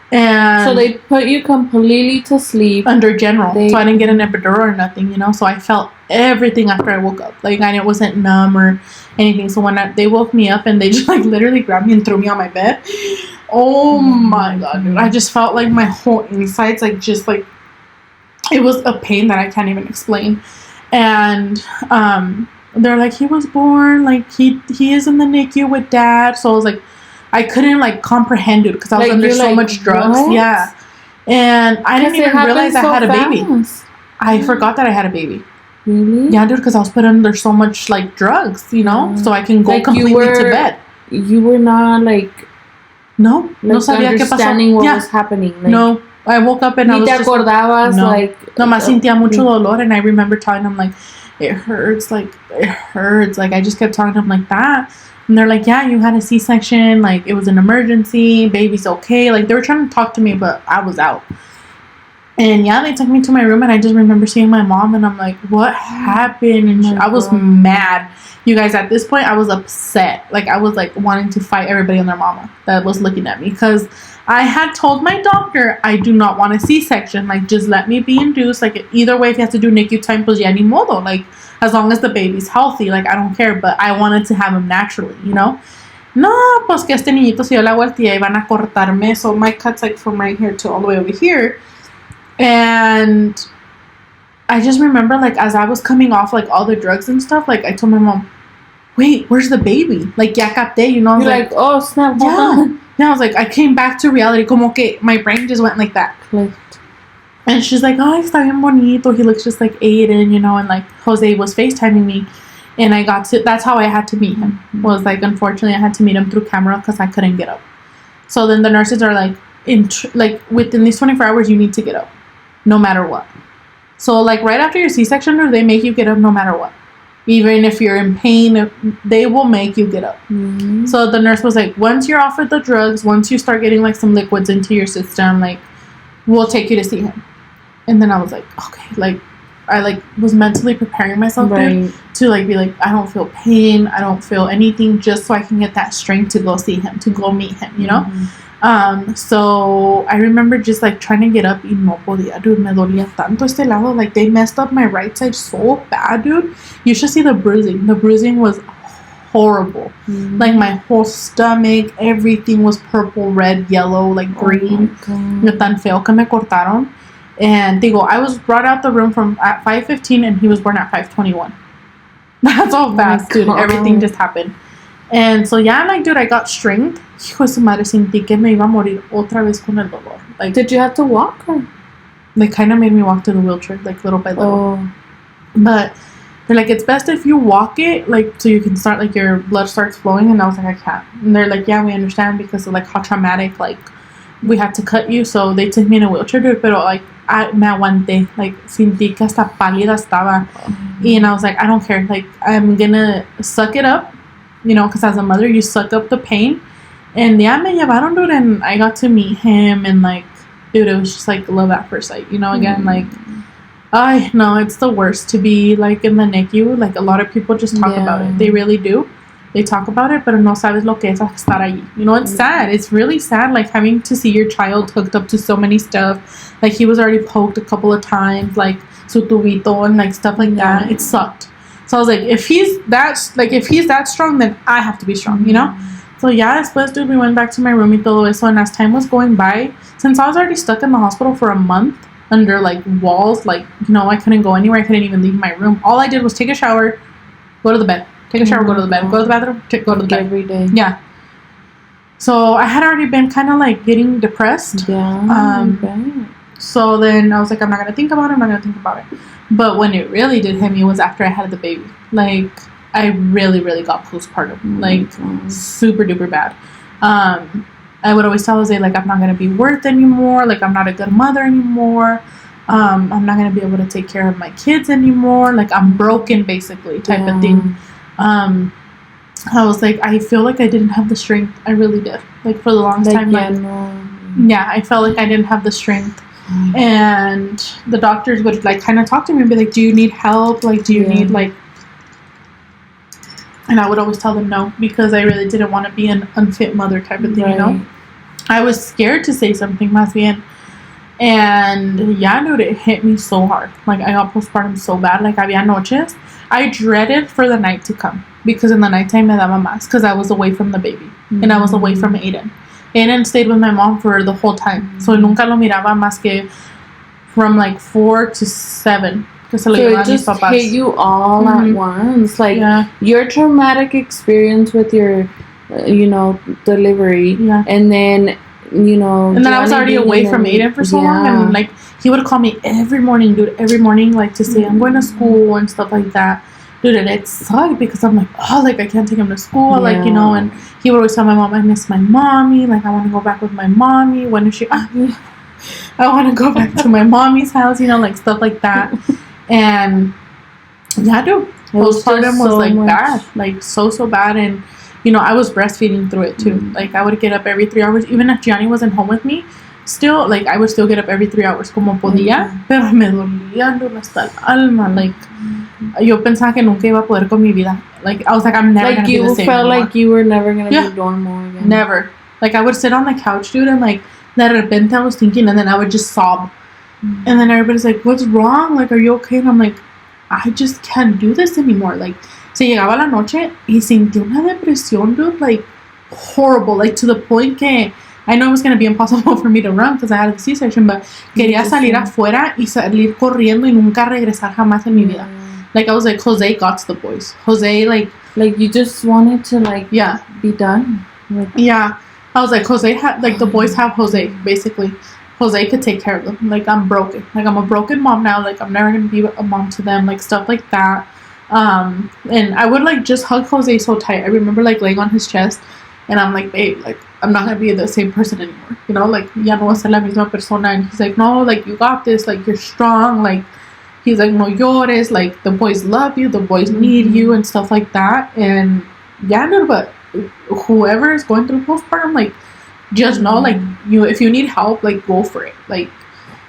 And so they put you completely to sleep under general, so I didn't get an epidural or nothing, So I felt everything after I woke up, like, and it wasn't numb or anything. So when they woke me up and they just like literally grabbed me and threw me on my bed, oh my God, dude, I just felt like my whole insides, like, just like, it was a pain that I can't even explain. And they're like, he was born, like, he is in the NICU with dad. So I was like, I couldn't like comprehend it because I was under so much drugs. What? Yeah. And I didn't even realize I had a baby. I forgot that I had a baby. Really? Yeah, dude, because I was put under so much like drugs, so I can go like completely to bed. You were not like, no, like, no sabía understanding what was happening. Like, no, I woke up and I was te acordabas, no, like, nomás sentía mucho dolor, and I remember telling them like, it hurts, like, I just kept telling them like that. And they're like, yeah, you had a C-section, like, it was an emergency, baby's okay. Like, they were trying to talk to me, but I was out. And yeah, they took me to my room, and I just remember seeing my mom, and I'm like, what happened? And I was mad. You guys, at this point, I was upset. Like, I was like wanting to fight everybody and their mama that was looking at me, because I had told my doctor, I do not want a C-section. Like, just let me be induced. Like, either way, if you have to do NICU time, pues ya ni modo. Like, as long as the baby's healthy, like, I don't care. But I wanted to have him naturally, No, pues que este niñito se dio la vuelta y iban a cortarme. So my cut's like from right here to all the way over here. And I just remember, like, as I was coming off, like, all the drugs and stuff, like, I told my mom, wait, where's the baby? Like, ya capté, I was like, oh, snap, hold on. Yeah, I was like, I came back to reality. Como que my brain just went like that. Clicked. And she's like, oh, está bien bonito. He looks just like Aiden, and like Jose was FaceTiming me. And that's how I had to meet him. Was like, unfortunately, I had to meet him through camera because I couldn't get up. So then the nurses are like, like within these 24 hours, you need to get up, no matter what. So like right after your C-section, they make you get up no matter what. Even if you're in pain, they will make you get up. Mm-hmm. So the nurse was like, once you're offered the drugs, once you start getting like some liquids into your system, like we'll take you to see him. And then I was like, okay, like I like was mentally preparing myself to like be like, I don't feel pain, I don't feel anything, just so I can get that strength to go see him, to go meet him, you know. So I remember just like trying to get up y no podía, dude. Me dolía tanto este lado. Like they messed up my right side so bad, dude. You should see the bruising. The bruising was horrible. Like my whole stomach, everything was purple, red, yellow, like green. Tan feo que me cortaron. And digo, I was brought out the room from at 5:15 and he was born at 5:21. That's all fast, dude. Everything just happened. And so yeah, like dude, I got strength. Hijo de su madre, sentí que me iba a morir otra vez con el dolor. Like, did you have to walk? Or? They kind of made me walk to the wheelchair, like little by little. But they're like, it's best if you walk it, like so you can start, like your blood starts flowing. And I was like, I can't. And they're like, yeah, we understand because of like how traumatic, like we had to cut you. So they took me in a wheelchair, dude. Pero like me aguanté, like sentí que hasta pálida estaba. And I was like, I don't care. Like I'm gonna suck it up. You know, because as a mother, you suck up the pain. And yeah, me llevaron, dude, and I got to meet him. And, like, dude, it was just, like, love at first sight. You know, again, like, I know it's the worst to be, like, in the NICU. Like, a lot of people just talk about it. They really do. They talk about it, pero no sabes lo que es estar allí. You know, it's sad. It's really sad, like, having to see your child hooked up to so many stuff. Like, he was already poked a couple of times, like, su tubito and, like, stuff like that. It sucked. So I was like, if he's that strong, then I have to be strong, you know? So yeah, después, dude, we went back to my room y todo eso. And as time was going by, since I was already stuck in the hospital for a month under, like, walls, like, you know, I couldn't go anywhere. I couldn't even leave my room. All I did was take a shower, go to the bed. Take a shower, go to the bed. Go to the bathroom, go to the bed. Every day. Yeah. So I had already been kind of, like, getting depressed. Yeah. So then I was like, I'm not going to think about it. But when it really did hit me was after I had the baby. Like, I really, really got postpartum. Like, super duper bad. I would always tell Jose, like, I'm not going to be worth anymore. Like, I'm not a good mother anymore. I'm not going to be able to take care of my kids anymore. Like, I'm broken, basically, type of thing. I was like, I feel like I didn't have the strength. I really did. Like, for the longest time. Yeah, I felt like I didn't have the strength. And the doctors would like kind of talk to me and be like, do you need help? Like, do you need like, and I would always tell them no, because I really didn't want to be an unfit mother type of thing, you know? I was scared to say something, más bien. And yeah, dude, it hit me so hard. Like, I got postpartum so bad. Like, había noches. I dreaded for the night to come, because in the nighttime me daba más, because I was away from the baby and I was away from Aiden. Aiden stayed with my mom for the whole time. So nunca lo miraba más que from like 4 to 7. So it just hit you all at once. Like, your traumatic experience with your, delivery. Yeah. And then, And then I was already away from Aiden for so long. And like, he would call me every morning, dude. Every morning, like, to say, I'm going to school and stuff like that. Dude, and it sucked because I'm like, oh, like, I can't take him to school, like, and he would always tell my mom, I miss my mommy, like, I want to go back with my mommy, when is she, I want to go back to my mommy's house, like, stuff like that, and, yeah, dude, postpartum was, like, bad, like, so bad, and, I was breastfeeding through it, too, like, I would get up every 3 hours, even if Gianni wasn't home with me, still, like, I would still get up every 3 hours, como podía, pero me dolía, dude, hasta el alma, like, yo pensaba que nunca iba a poder con mi vida. Like, I was like, I'm never gonna be the same you felt anymore. like you were never gonna be normal again. Never. Like, I would sit on the couch, dude, and like, de repente I was thinking, and then I would just sob. And then everybody's like, what's wrong? Like, are you okay? And I'm like, I just can't do this anymore. Like, se llegaba la noche y sentí una depresión, dude, like, horrible. Like, to the point que I know it was going to be impossible for me to run because I had a C-section, but quería salir afuera y salir corriendo y nunca regresar jamás en mi vida. Like, I was like, Jose got the boys. Jose, like, you just wanted to, like, be done. Like, I was like, Jose had, like, the boys have Jose, basically. Jose could take care of them. Like, I'm broken. Like, I'm a broken mom now. Like, I'm never going to be a mom to them. Like, stuff like that. And I would, like, just hug Jose so tight. I remember, like, laying on his chest. And I'm like, babe, like, I'm not gonna be the same person anymore, you know, like ya no voy a ser la misma persona. And he's like, no, like, you got this, like, you're strong, like, he's like, no llores, like, the boys love you, the boys need you, and stuff like that. And yeah, no, but whoever is going through postpartum, like, just know, like, if you need help, like, go for it. Like,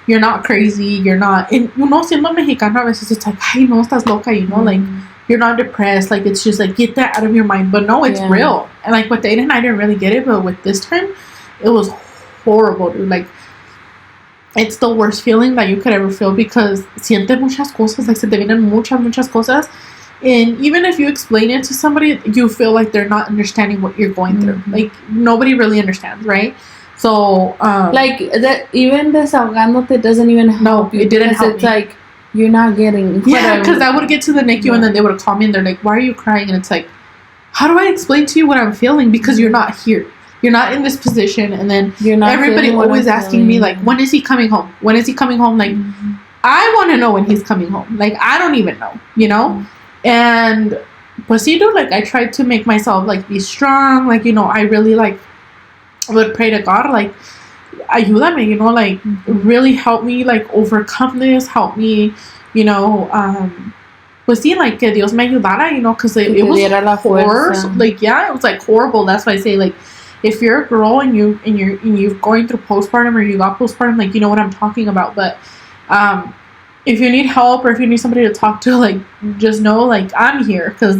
you're not crazy, you're not, and you know, siendo mexicana, a veces it's like, ay, no, estás loca, you know, like, you're not depressed, like, it's just like, get that out of your mind. But no, it's real. And like with Aiden, I didn't really get it, but with this time, it was horrible, dude. Like, it's the worst feeling that you could ever feel, because sientes muchas cosas, like, se te vienen muchas cosas. And even if you explain it to somebody, you feel like they're not understanding what you're going through. Like, nobody really understands, right? So, like, even desahogándote doesn't even help you. It didn't help it's me. Like, you're not getting... Yeah, because I would get to the NICU and then they would call me and they're like, why are you crying? And it's like, how do I explain to you what I'm feeling? Because you're not here. You're not in this position. And then everybody always asking me, like, when is he coming home? When is he coming home? Like, I want to know when he's coming home. Like, I don't even know, you know? And, pues sí, dude, like, I tried to make myself, like, be strong. Like, you know, I really, like, would pray to God, like, ayúdame, you know, like, really help me, like, overcome this, help me, you know, pues sí, like, que Dios me ayudara, you know, because it was horrible, like, yeah, it was, like, horrible. That's why I say, like, if you're a girl and you're going through postpartum, or you got postpartum, like, you know what I'm talking about. But if you need help, or if you need somebody to talk to, like, just know, like, I'm here, because,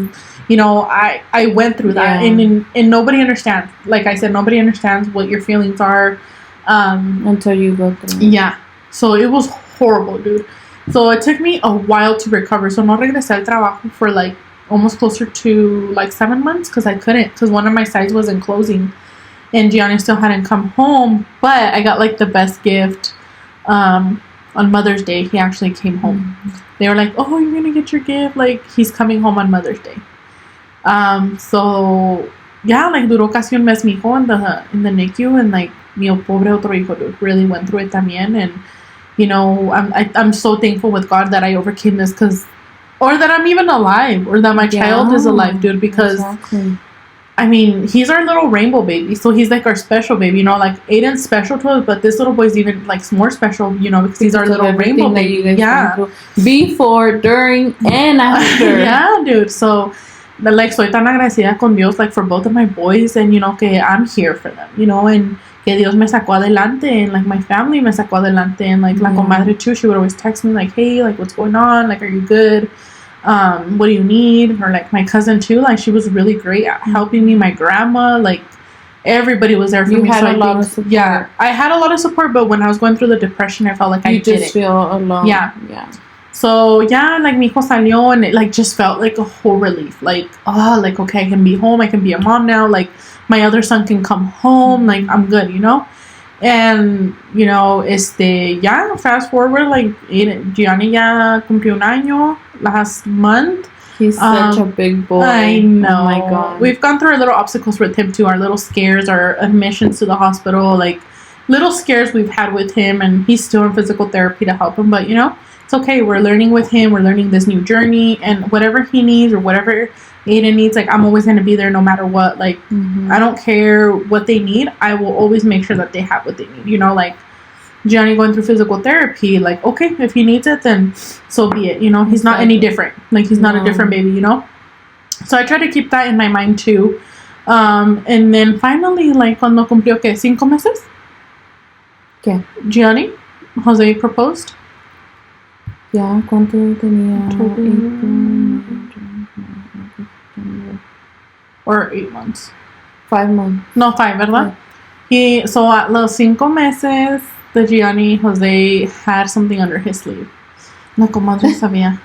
you know, I went through that, and nobody understands. Like I said, nobody understands what your feelings are until you go through it. Yeah. So it was horrible, dude. So it took me a while to recover. So no regresé al trabajo for, like, almost closer to, like, 7 months, because I couldn't, because one of my sides wasn't closing, and Gianni still hadn't come home. But I got, like, the best gift on Mother's Day. He actually came home. They were like, oh, you're gonna get your gift, like, he's coming home on Mother's Day. So yeah, like, duró casi un mes mi hijo in the NICU, and, like, mi pobre otro hijo, dude, really went through it también. And, you know, I'm so thankful with God that I overcame this, or that I'm even alive, or that my child is alive, dude, because I mean, he's our little rainbow baby, so he's, like, our special baby, you know, like, Aiden's special to us, but this little boy's even, like, more special, you know, because he's our little rainbow baby. Before, during, and after. Yeah, dude. So, like, soy tan agradecida con Dios, like, for both of my boys, and, you know, que I'm here for them, you know, and que Dios me sacó adelante, and, like, my family me sacó adelante, and, like, la comadre too, she would always text me, like, hey, like, what's going on, like, are you good, what do you need? Or, like, my cousin too, like, she was really great at helping me, my grandma, like, everybody was there for me. Had a lot of support. Yeah, I had a lot of support, but when I was going through the depression, I felt like I didn't. You just feel alone. Yeah. So, yeah, like, mi hijo salió, and it, like, just felt like a whole relief. Like, oh, like, okay, I can be home. I can be a mom now. Like, my other son can come home. Like, I'm good, you know? And, you know, yeah, fast forward, like, Gianni ya cumplió un año last month. He's such a big boy. I know. Oh, my God. We've gone through our little obstacles with him, too. Our little scares, our admissions to the hospital, like, little scares we've had with him, and he's still in physical therapy to help him. But, you know, it's okay. We're learning with him. We're learning this new journey, and whatever he needs, or whatever Aiden needs, like, I'm always going to be there no matter what. Like, I don't care what they need. I will always make sure that they have what they need. You know, like, Gianni going through physical therapy, like, okay, if he needs it, then so be it. You know, he's not any different. Like, he's not a different baby, you know? So I try to keep that in my mind, too. And then finally, like, cuando cumplió, ¿qué? 5 meses? ¿Qué? Gianni, Jose proposed. Ya, ¿cuánto tenía? Or 8 months. 5 months. No, 5, ¿verdad? Yeah. So at los 5 meses, the Gianni Jose had something under his sleeve. La comadre sabía.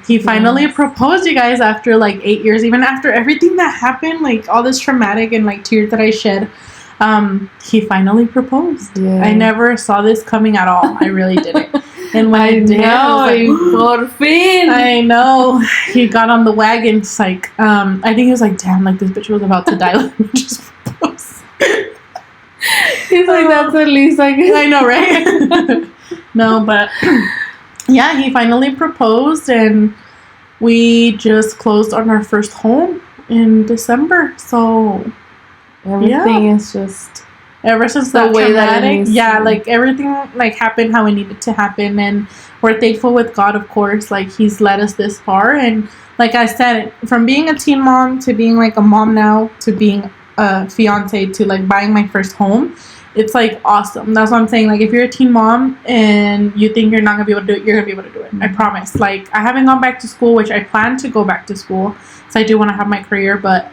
He finally proposed, you guys, after, like, 8 years, even after everything that happened, like, all this traumatic and, like, tears that I shed. He finally proposed. Yeah. I never saw this coming at all. I really didn't. And when I did, por fin. I know. He got on the wagon. It's like, I think he was like, damn, like, this bitch was about to die. Let me just propose. He's like, that's at least I guess. I know, right? No, but yeah, he finally proposed, and we just closed on our first home in December. So Everything is just ever since the that way traumatic, that like everything like happened how it needed to happen, and we're thankful with God, of course. Like He's led us this far, and like I said, from being a teen mom to being like a mom now to being a fiance to like buying my first home, it's like awesome. That's what I'm saying. Like if you're a teen mom and you think you're not gonna be able to do it, you're gonna be able to do it. I promise. Like I haven't gone back to school, which I plan to go back to school, so I do want to have my career, but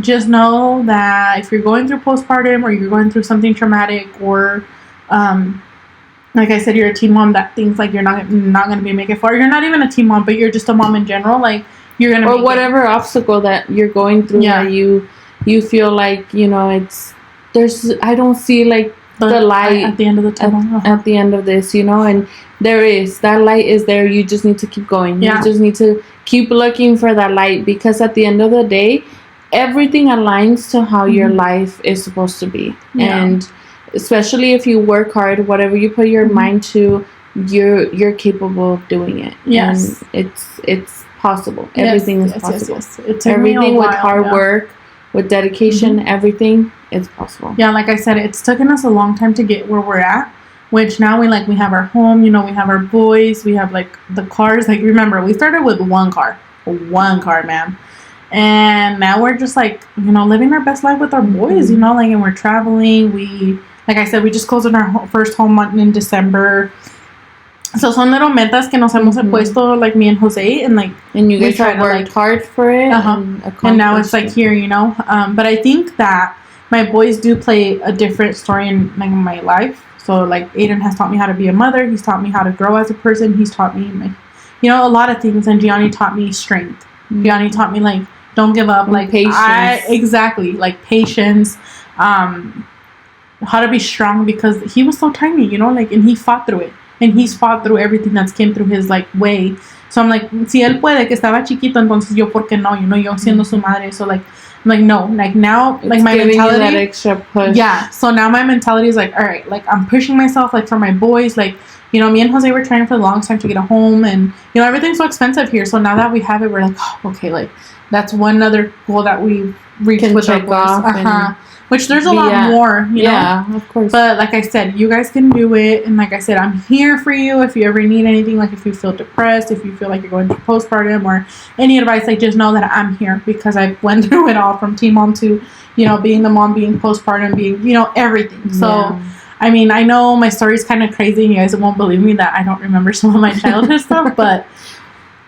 just know that if you're going through postpartum or you're going through something traumatic, or like I said, you're a teen mom that thinks like you're not going to be making it far. You're not even a teen mom, but you're just a mom in general. Like you're going to or whatever obstacle that you're going through, that you feel like, you know, I don't see like the light at the end of the tunnel. At the end of this, you know, and that light is there. You just need to keep going. You just need to keep looking for that light, because at the end of the day, everything aligns to how your life is supposed to be. And especially if you work hard, whatever you put your mind to, you're capable of doing it. Yes. And it's possible. Everything is possible. It's everything with hard work, with dedication, everything is possible. Yeah, like I said, it's taken us a long time to get where we're at, which now we have our home, you know, we have our boys, we have like the cars. Like remember, we started with one car, man. And now we're just like, you know, living our best life with our boys, you know, like, and we're traveling. We, like I said, we just closed on our first home in December. So son little metas que nos hemos puesto, like me and Jose, and like, and you guys have worked hard for it. And now it's like here, you know. But I think that my boys do play a different story in like my life. So like Aiden has taught me how to be a mother. He's taught me how to grow as a person. He's taught me, you know, a lot of things. And Gianni taught me strength. Gianni taught me like, don't give up, like patience. Exactly, like patience, how to be strong, because he was so tiny, you know, like, and he fought through it, and he's fought through everything that's came through his like way. So I'm like, si él puede, que estaba chiquito, entonces yo por qué no, you know, yo siendo su madre. So like, I'm like, no, like now, like my mentality, that extra push. Yeah, so now my mentality is like, all right, like I'm pushing myself, like for my boys, like, you know, me and Jose were trying for the longest time to get a home, and you know, everything's so expensive here. So now that we have it, we're like, oh, okay, like that's one other goal that we've reached with our boys. Which there's a lot more, you know? Yeah, of course. But like I said, you guys can do it. And like I said, I'm here for you if you ever need anything. Like if you feel depressed, if you feel like you're going through postpartum or any advice, like just know that I'm here, because I went through it all, from teen mom to, you know, being the mom, being postpartum, being, you know, everything. So, I mean, I know my story's kind of crazy and you guys won't believe me that I don't remember some of my childhood stuff, but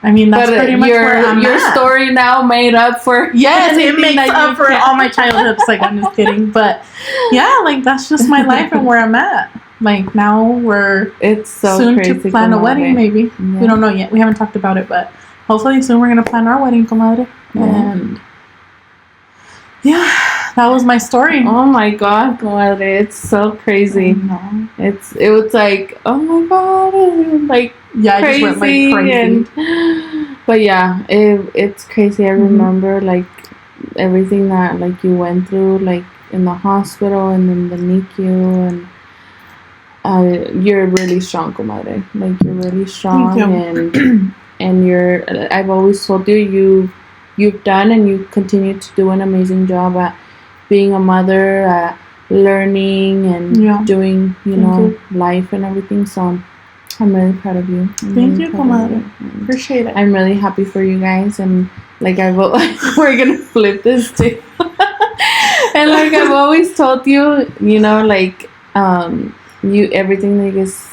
I mean, that's pretty much where I'm your at. Story now made up for... Yes, it makes up for all my childhoods. Like, I'm just kidding. But, yeah, like, that's just my life and where I'm at. Like, now it's so soon crazy to plan a wedding, maybe. Yeah. We don't know yet. We haven't talked about it, but hopefully soon we're going to plan our wedding, comadre. And, yeah, that was my story. Oh, my God, comadre. It's so crazy. It was like, oh, my God. Like, yeah, crazy, I just went like crazy. But yeah, it's crazy. I remember like everything that like you went through, like in the hospital and in the NICU, and you're really strong, comadre. Like you're really strong, and I've always told you've done and you continue to do an amazing job at being a mother, at learning and doing life and everything. So I'm really proud of you. Thank you, comadre. Appreciate it. I'm really happy for you guys, and like we're gonna flip this too. And like I've always told you, you know, like you everything that you guys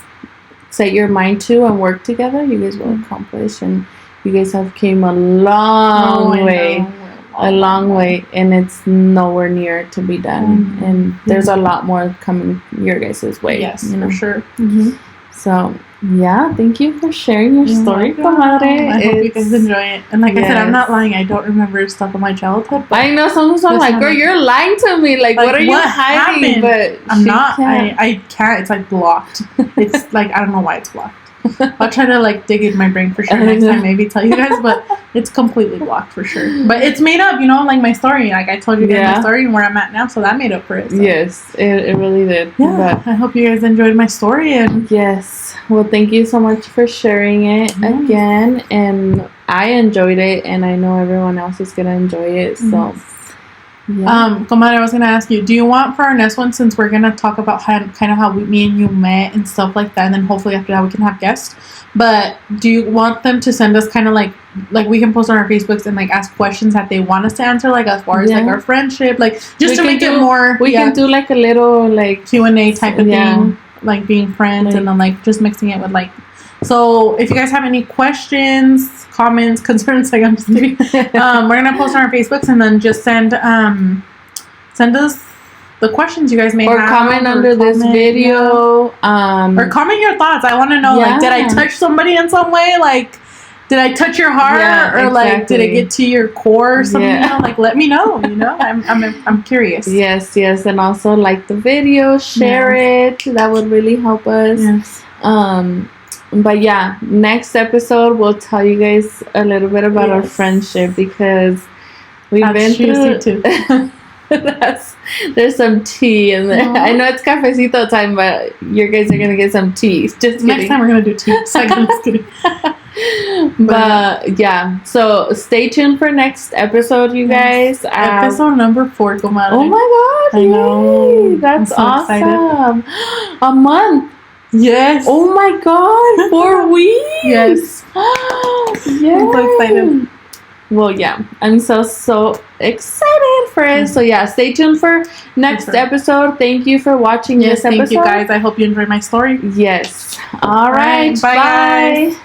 set your mind to and work together, you guys will accomplish, and you guys have came a long way. A long way, and it's nowhere near to be done. And there's a lot more coming your guys' way. Yes, you know? For sure. So yeah, thank you for sharing your story, comadre. I hope you guys enjoy it. And like I said, I'm not lying. I don't remember stuff of my childhood. I know sometimes I'm like, girl, you're lying to me. Like what are you hiding? But I'm not. I can't. It's like blocked. It's like I don't know why it's blocked. I'll try to like dig in my brain for sure next time, maybe tell you guys, but it's completely blocked for sure. But it's made up, you know, like my story. Like I told you guys my story and where I'm at now, so that made up for it. So. Yes, it really did. Yeah, I hope you guys enjoyed my story. And yes, well, thank you so much for sharing it again. And I enjoyed it, and I know everyone else is gonna enjoy it. So Yeah. Comadre, I was gonna ask you, do you want for our next one, since we're gonna talk about how me and you met and stuff like that, and then hopefully after that we can have guests. But do you want them to send us kind of like we can post on our Facebooks and like ask questions that they want us to answer, like as far as like our friendship, like just to make it more. We can do like a little like Q&A type of thing, like being friends, and then like just mixing it with like. So if you guys have any questions, comments, concerns, like I'm just kidding, we're gonna post on our Facebooks, and then just send us the questions you guys may have, or comment under this video, or comment your thoughts. I want to know, like, did I touch somebody in some way? Like, did I touch your heart, or like, did it get to your core or something? You know? Like, let me know. You know, I'm curious. Yes, and also like the video, share it. That would really help us. Yes. But yeah, next episode we'll tell you guys a little bit about our friendship, because we've been through. Too. There's some tea in there. I know it's cafecito time, but you guys are gonna get some tea. Just kidding. Next time we're gonna do tea. So I'm just kidding. But yeah, so stay tuned for next episode, you guys. Episode number 4, comadre. Oh my god! I know. That's so awesome. Excited. A month. Yes. Oh my god! 4 weeks. Yes. Yes. I'm so excited. Well, yeah, I'm so excited for it. So yeah, stay tuned for next episode. Thank you for watching this episode. Thank you guys. I hope you enjoyed my story. Yes. All right. Bye. Guys.